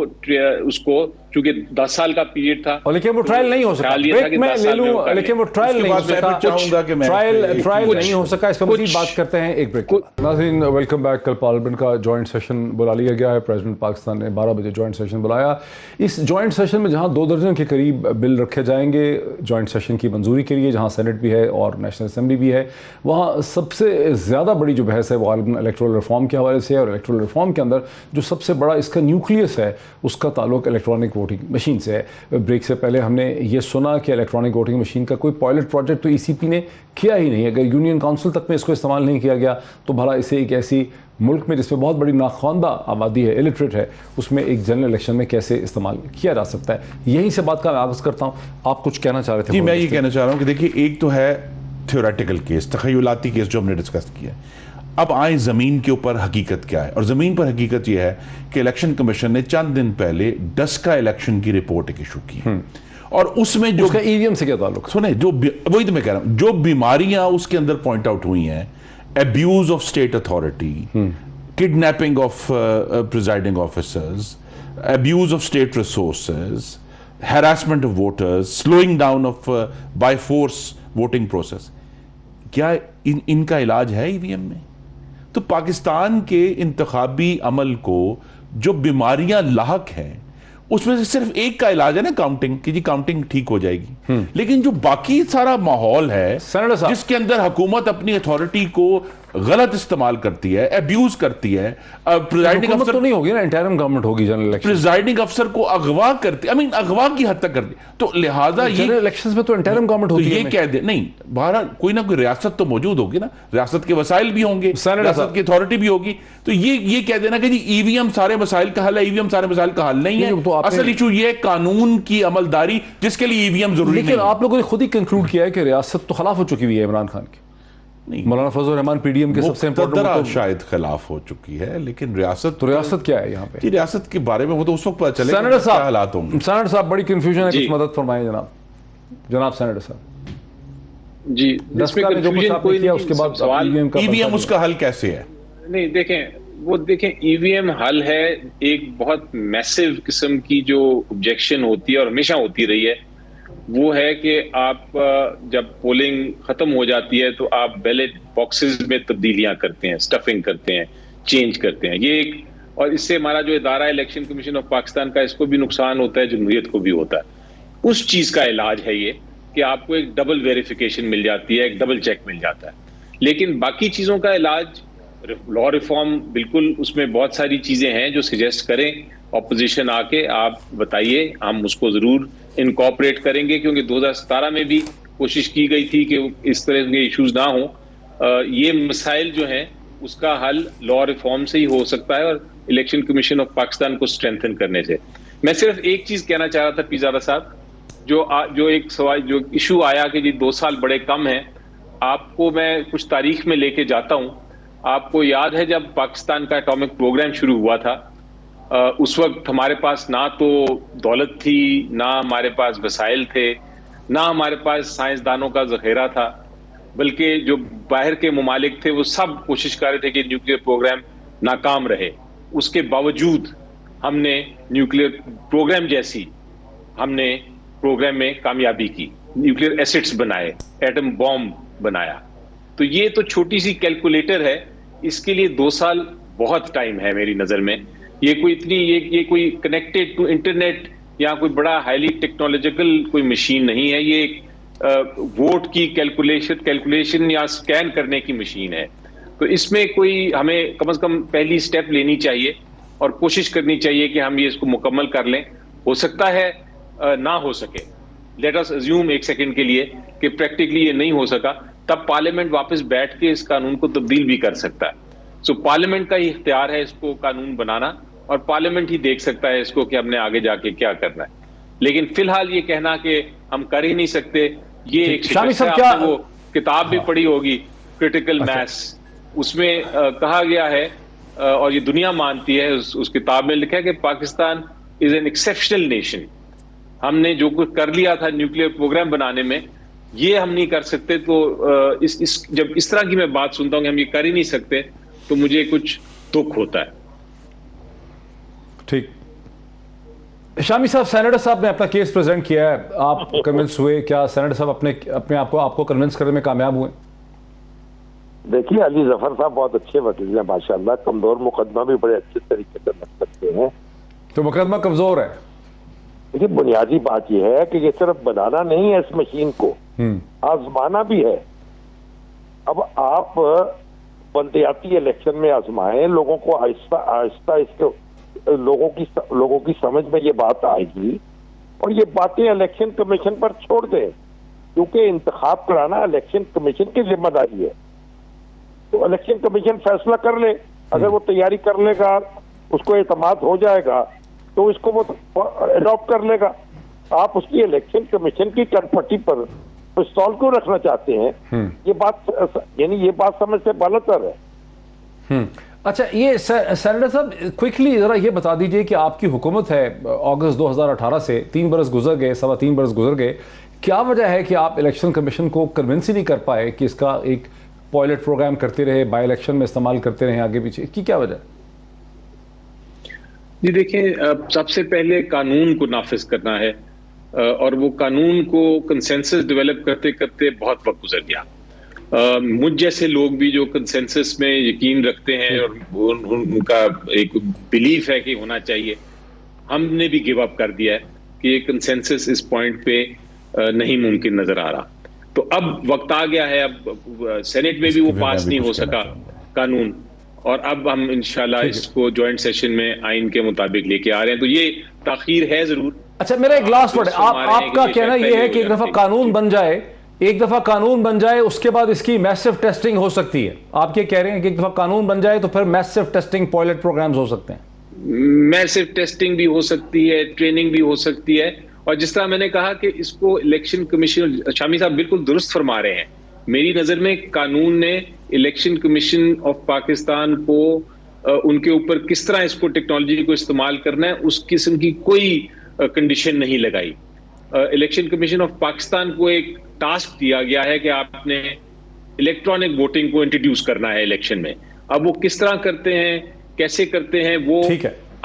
[SPEAKER 7] उसको, चूंकि 10 साल का पीरियड था,
[SPEAKER 1] और लेकिन वो ट्रायल नहीं हो सका। ब्रेक मैं ले लूं, लेकिन वो ट्रायल नहीं हो सका। ट्रायल नहीं हो सका। इस पर मज़ीद बात करते हैं एक ब्रेक के बाद। नाज़रीन, वेलकम बैक। कल पार्लियामेंट का जॉइंट सेशन बुला लिया गया है। प्रेसिडेंट पाकिस्तान ने 12 बजे जॉइंट सेशन बुलाया। इस जॉइंट सेशन में जहां 2 दर्जन के करीब बिल रखे जाएंगे जॉइंट सेशन की मंजूरी के लिए, जहां सेनेट भी है और नेशनल असेंबली भी है, वहाँ सबसे ज़्यादा बड़ी जो बहस है वो इलेक्टोरल रिफॉर्म के हवाले से है। और इलेक्टोरल रिफॉर्म के अंदर जो सबसे बड़ा इसका न्यूक्लियस है उसका ताल्लुक इलेक्ट्रॉनिक वोटिंग मशीन से है। ब्रेक से पहले हमने ये सुना कि इलेक्ट्रॉनिक वोटिंग मशीन का कोई पायलट प्रोजेक्ट तो ईसीपी ने किया ही नहीं। अगर यूनियन काउंसिल तक में इसको इस्तेमाल नहीं किया गया तो भला इसे एक ऐसी मुल्क में जिसमें बहुत बड़ी नाख्वानदा आबादी है, इलिटरेट है, उसमें एक जनरल इलेक्शन में कैसे इस्तेमाल किया जा सकता है। यहीं से बात का मैं आगाज़ करता हूँ। आप कुछ कहना चाह रहे थे?
[SPEAKER 6] जी, मैं ये कहना चाह रहा हूँ कि देखिए, एक तो है थ्योरेटिकल केस, तखयलाती केस जो हमने डिस्कस किया। अब आए ज़मीन के ऊपर हकीकत क्या है। और ज़मीन पर हकीकत यह है कि इलेक्शन कमीशन ने चंद दिन पहले डस्का इलेक्शन की रिपोर्ट एक इशू की, और उसमें जो
[SPEAKER 1] उसका ईवीएम से क्या ताल्लुक?
[SPEAKER 6] सुने, जो वही तो मैं कह रहा हूं, जो बीमारियां उसके अंदर पॉइंट आउट हुई हैं, abuse of state authority, kidnapping of presiding officers, abuse of state resources, harassment of voters, slowing down of by force voting process, क्या इनका इलाज है ईवीएम में? तो पाकिस्तान के इंतखाबी अमल को जो बीमारियां लाहक हैं उसमें से सिर्फ एक का इलाज है ना, काउंटिंग, कि जी काउंटिंग ठीक हो जाएगी। लेकिन जो बाकी सारा माहौल है जिसके अंदर हुकूमत अपनी अथॉरिटी को गलत इस्तेमाल करती है, अब्यूज करती है, प्रिजाइडिंग अफसर
[SPEAKER 1] तो नहीं होगी ना, इंटरिम गवर्नमेंट होगी जनरल इलेक्शन,
[SPEAKER 6] प्रिजाइडिंग अफसर को अगवा करती, अगवा की हद तक करती, तो लिहाजा ये
[SPEAKER 1] जनरल इलेक्शंस में तो इंटरिम गवर्नमेंट होती है।
[SPEAKER 6] ये कह दे नहीं, बहरहाल कोई ना कोई रियासत तो मौजूद होगी ना, रियासत के वसाइल भी होंगे, रियासत की अथॉरिटी भी होगी। तो ये कह देना कि जी ईवीएम सारे मसाइल का हल है, ईवीएम सारे मसाइल का हल नहीं है।
[SPEAKER 1] तो
[SPEAKER 6] असल इशू ये कानून की अमलदारी जिसके लिए ईवीएम जरूरी नहीं है।
[SPEAKER 1] लेकिन आप लोगों ने खुद ही कंक्लूड किया है कि रियासत तो खिलाफ हो चुकी हुई है इमरान खान की।
[SPEAKER 6] नहीं,
[SPEAKER 1] मौलाना फजल रहमान पीडीएम के सबसे
[SPEAKER 6] इम्पोर्टेंट शायद खिलाफ हो चुकी है, लेकिन रियासत,
[SPEAKER 1] तो रियासत क्या है यहाँ पे?
[SPEAKER 6] जी, रियासत के बारे में वो तो उस वक्त पता चलेगा क्या हालात होंगे।
[SPEAKER 1] सेनेटर साहब, बड़ी कंफ्यूजन है, कुछ मदद फरमाएं जनाब सेनेटर साहब।
[SPEAKER 7] जी, इसमें जो कुछ आपने किया उसके बाद
[SPEAKER 6] ईवीएम उसका हल कैसे है?
[SPEAKER 7] नहीं, देखें ईवीएम हल है एक बहुत मैसिव किस्म की जो ऑब्जेक्शन होती है और हमेशा होती रही है, वो है कि आप जब पोलिंग खत्म हो जाती है तो आप बैलेट बॉक्सेस में तब्दीलियां करते हैं, स्टफिंग करते हैं, चेंज करते हैं। ये एक, और इससे हमारा जो इदारा इलेक्शन कमीशन ऑफ पाकिस्तान का, इसको भी नुकसान होता है, जमहूरियत को भी होता है। उस चीज का इलाज है ये कि आपको एक डबल वेरिफिकेशन मिल जाती है, एक डबल चेक मिल जाता है। लेकिन बाकी चीजों का इलाज, लॉ रिफॉर्म, बिल्कुल उसमें बहुत सारी चीजें हैं जो सजेस्ट करें ऑपोजिशन आके, आप बताइए, हम उसको जरूर इनकॉर्पोरेट करेंगे, क्योंकि 2017 में भी कोशिश की गई थी कि इस तरह के इश्यूज ना हो। ये मसाइल जो हैं उसका हल लॉ रिफॉर्म से ही हो सकता है और इलेक्शन कमीशन ऑफ पाकिस्तान को स्ट्रेंथन करने से। मैं सिर्फ एक चीज कहना चाह रहा था पीज़ादा साहब, जो एक सवाल, जो इशू आया कि जी 2 साल बड़े कम हैं, आपको मैं कुछ तारीख में लेके जाता हूँ। आपको याद है जब पाकिस्तान का एटॉमिक प्रोग्राम शुरू हुआ था, उस वक्त हमारे पास ना तो दौलत थी, ना हमारे पास वसाइल थे, ना हमारे पास साइंसदानों का जखेरा था, बल्कि जो बाहर के ममालिक थे वो सब कोशिश कर रहे थे कि न्यूक्लियर प्रोग्राम नाकाम रहे। उसके बावजूद हमने न्यूक्लियर प्रोग्राम जैसी हमने प्रोग्राम में कामयाबी की, न्यूक्लियर एसिड्स बनाए, एटम बॉम्ब बनाया। तो ये तो छोटी सी कैलकुलेटर है, इसके लिए 2 साल बहुत टाइम है मेरी नजर में। ये कोई इतनी ये कोई कनेक्टेड टू इंटरनेट या कोई बड़ा हाईली टेक्नोलॉजिकल कोई मशीन नहीं है। ये एक वोट की कैलकुलेशन या स्कैन करने की मशीन है। तो इसमें कोई हमें कम से कम पहली स्टेप लेनी चाहिए और कोशिश करनी चाहिए कि हम ये इसको मुकम्मल कर लें। हो सकता है ना हो सके, लेट अस अज्यूम एक सेकंड के लिए कि प्रैक्टिकली ये नहीं हो सका, तब पार्लियामेंट वापस बैठ के इस कानून को तब्दील भी कर सकता है। सो पार्लियामेंट का ही इख्तियार है इसको कानून बनाना, और पार्लियामेंट ही देख सकता है इसको कि हमने आगे जाके क्या करना है। लेकिन फिलहाल ये कहना कि हम कर ही नहीं सकते, ये एक
[SPEAKER 1] शामी
[SPEAKER 7] शिकस्त है।
[SPEAKER 1] साहब, क्या
[SPEAKER 7] आपने वो किताब भी पढ़ी होगी, क्रिटिकल मैथ्स, उसमें कहा गया है और ये दुनिया मानती है, उस किताब में लिखा है कि Pakistan is an exceptional nation. हमने जो कुछ कर लिया था न्यूक्लियर प्रोग्राम बनाने में, ये हम नहीं कर सकते। तो जब इस तरह की मैं बात सुनता हूं कि हम ये कर ही नहीं सकते, तो मुझे कुछ दुख होता है।
[SPEAKER 1] ठीक, शामी साहब, सेनेटर साहब ने अपना केस प्रेजेंट किया है, आप कन्विंस हुए? क्या सेनेटर साहब अपने आपको कन्विंस करने में कामयाब हुए?
[SPEAKER 8] देखिए, अली जफर साहब बहुत अच्छे वकील हैं माशाल्लाह, कमजोर मुकदमा भी बड़े अच्छे तरीके से लड़ सकते हैं।
[SPEAKER 1] तो मुकदमा कमजोर है?
[SPEAKER 8] देखिए, बुनियादी बात यह है कि ये सिर्फ बनाना नहीं है, इस मशीन को आजमाना भी है। अब आप बलदियाती इलेक्शन में आजमाएं, लोगों को आहिस्ता आहिस्ता इसके लोगों की समझ में ये बात आएगी, और ये बातें इलेक्शन कमीशन पर छोड़ दें, क्योंकि इंतखाब कराना इलेक्शन कमीशन की जिम्मेदारी है। तो इलेक्शन कमीशन फैसला कर ले, अगर वो तैयारी कर लेगा, उसको एतमाद हो जाएगा, तो इसको वो अडॉप्ट कर लेगा। आप उसकी इलेक्शन कमीशन की कटपट्टी पर पिस्तौल क्यों रखना चाहते हैं? ये बात समझ से बालतर है।
[SPEAKER 1] अच्छा, ये सेनेटर साहब क्विकली जरा ये बता दीजिए कि आपकी हुकूमत है अगस्त 2018 से 3 बरस गुजर गए, 3.25 बरस गुजर गए, क्या वजह है कि आप इलेक्शन कमीशन को कन्विंस ही नहीं कर पाए कि इसका एक पायलट प्रोग्राम करते रहे, बाई इलेक्शन में इस्तेमाल करते रहे आगे पीछे की, क्या वजह?
[SPEAKER 7] जी देखिए, सबसे पहले कानून को नाफिज करना है, और वो कानून को कंसेंसस डेवलप करते करते बहुत वक्त गुजर गया। मुझ जैसे लोग भी जो कंसेंसस में यकीन रखते हैं और उनका एक बिलीफ है कि होना चाहिए, हमने भी गिव अप कर दिया है कि ये कंसेंसस इस पॉइंट पे नहीं मुमकिन नजर आ रहा। तो अब वक्त आ गया है, अब सेनेट में भी वो पास नहीं हो सका कानून, और अब हम इंशाल्लाह इसको जॉइंट सेशन में आइन के मुताबिक लेके आ रहे हैं। तो ये ताखीर है जरूर।
[SPEAKER 1] अच्छा, मेरा एक लास्ट वर्ड, आपका कहना यह है कि एक दफा कानून बन जाए, उसके बाद इसकी मैसिव टेस्टिंग हो सकती है? आप क्या कह रहे हैं कि एक दफा कानून बन जाए तो फिर मैसिव टेस्टिंग, पायलट प्रोग्राम्स हो सकते हैं?
[SPEAKER 7] मैसिव टेस्टिंग भी हो सकती है, ट्रेनिंग भी हो सकती है, और जिस तरह मैंने कहा कि इसको इलेक्शन कमीशन, शामी साहब बिल्कुल दुरुस्त फरमा रहे हैं। मेरी नजर में कानून ने इलेक्शन कमीशन ऑफ पाकिस्तान को उनके ऊपर किस तरह इसको टेक्नोलॉजी को इस्तेमाल करना है, उस किस्म की कोई कंडीशन नहीं लगाई। इलेक्शन कमीशन ऑफ पाकिस्तान को एक टास्क दिया गया है कि आपने इलेक्ट्रॉनिक वोटिंग को इंट्रोड्यूस करना है इलेक्शन में। अब वो किस तरह करते हैं, कैसे करते हैं, वो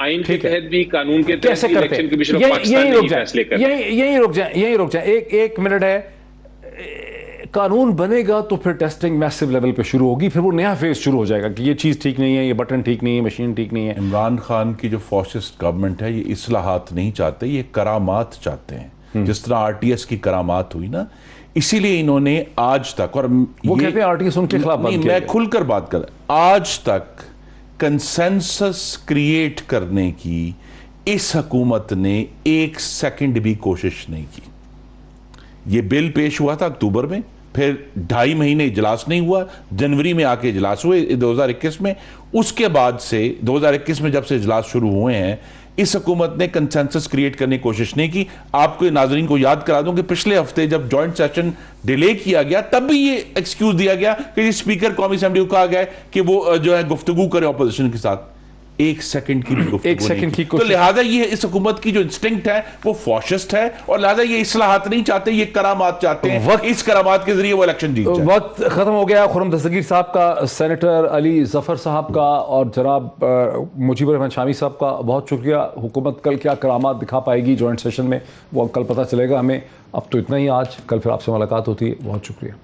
[SPEAKER 7] आइन के तहत भी, कानून के तहत भी इलेक्शन कमीशन ऑफ पाकिस्तान ने फैसले करना है।
[SPEAKER 1] यही रुक जाए, एक मिनट है। कानून बनेगा तो फिर टेस्टिंग मैसिव लेवल पे शुरू होगी, फिर वो नया फेज शुरू हो जाएगा कि ये चीज़ ठीक नहीं है, ये बटन ठीक नहीं है, मशीन ठीक नहीं है।
[SPEAKER 6] इमरान खान की जो फॉसिस्ट गवर्नमेंट है, ये इस्लाहात नहीं चाहते, ये करामात चाहते हैं। जिस तरह आरटीएस की करामात हुई ना, इसीलिए इन्होंने आज तक, और
[SPEAKER 1] वो कहते हैं आरटीएस उनके खिलाफ बात की,
[SPEAKER 6] मैं खुलकर बात कर, आज तक कंसेंसस क्रिएट करने की इस हुकूमत ने 1 सेकंड भी कोशिश नहीं की। ये बिल पेश हुआ था अक्टूबर में, फिर 2.5 महीने इजलास नहीं हुआ, जनवरी में आके इजलास हुए 2021 में। उसके बाद से 2021 में जब से इजलास शुरू हुए हैं, इस हुकूमत ने कंसेंसस क्रिएट करने की कोशिश नहीं की। आपको नाजरीन को याद करा दूं कि पिछले हफ्ते जब जॉइंट सेशन डिले किया गया, तब भी ये एक्सक्यूज दिया गया कि स्पीकर कौमी असेंबली को कहा गया कि वो जो है गुफ्तगू करे अपोजिशन के साथ। एक सेकंड की भी गुफ्तगू
[SPEAKER 1] एक सेकंड
[SPEAKER 6] नहीं
[SPEAKER 1] की
[SPEAKER 6] तो
[SPEAKER 1] कोशिश-
[SPEAKER 6] लिहाजा ये इस हुकूमत की जो इंस्टिंक्ट है वो फॉशिस्ट है, और लिहाजा ये इस्लाहात नहीं चाहते, ये करामात चाहते हैं।
[SPEAKER 1] वक्त-
[SPEAKER 6] इस करामात के जरिए वो इलेक्शन जीत जाए।
[SPEAKER 1] वक्त खत्म हो गया। खुर्रम दस्तगीर साहब का, सेनेटर अली जफर साहब का और जनाब मुजीबुर रहमान शामी साहब का बहुत शुक्रिया। हुकूमत कल क्या करामात दिखा पाएगी जॉइंट सेशन में, वो कल पता चलेगा हमें। अब तो इतना ही आज, कल फिर आपसे मुलाकात होती है। बहुत शुक्रिया।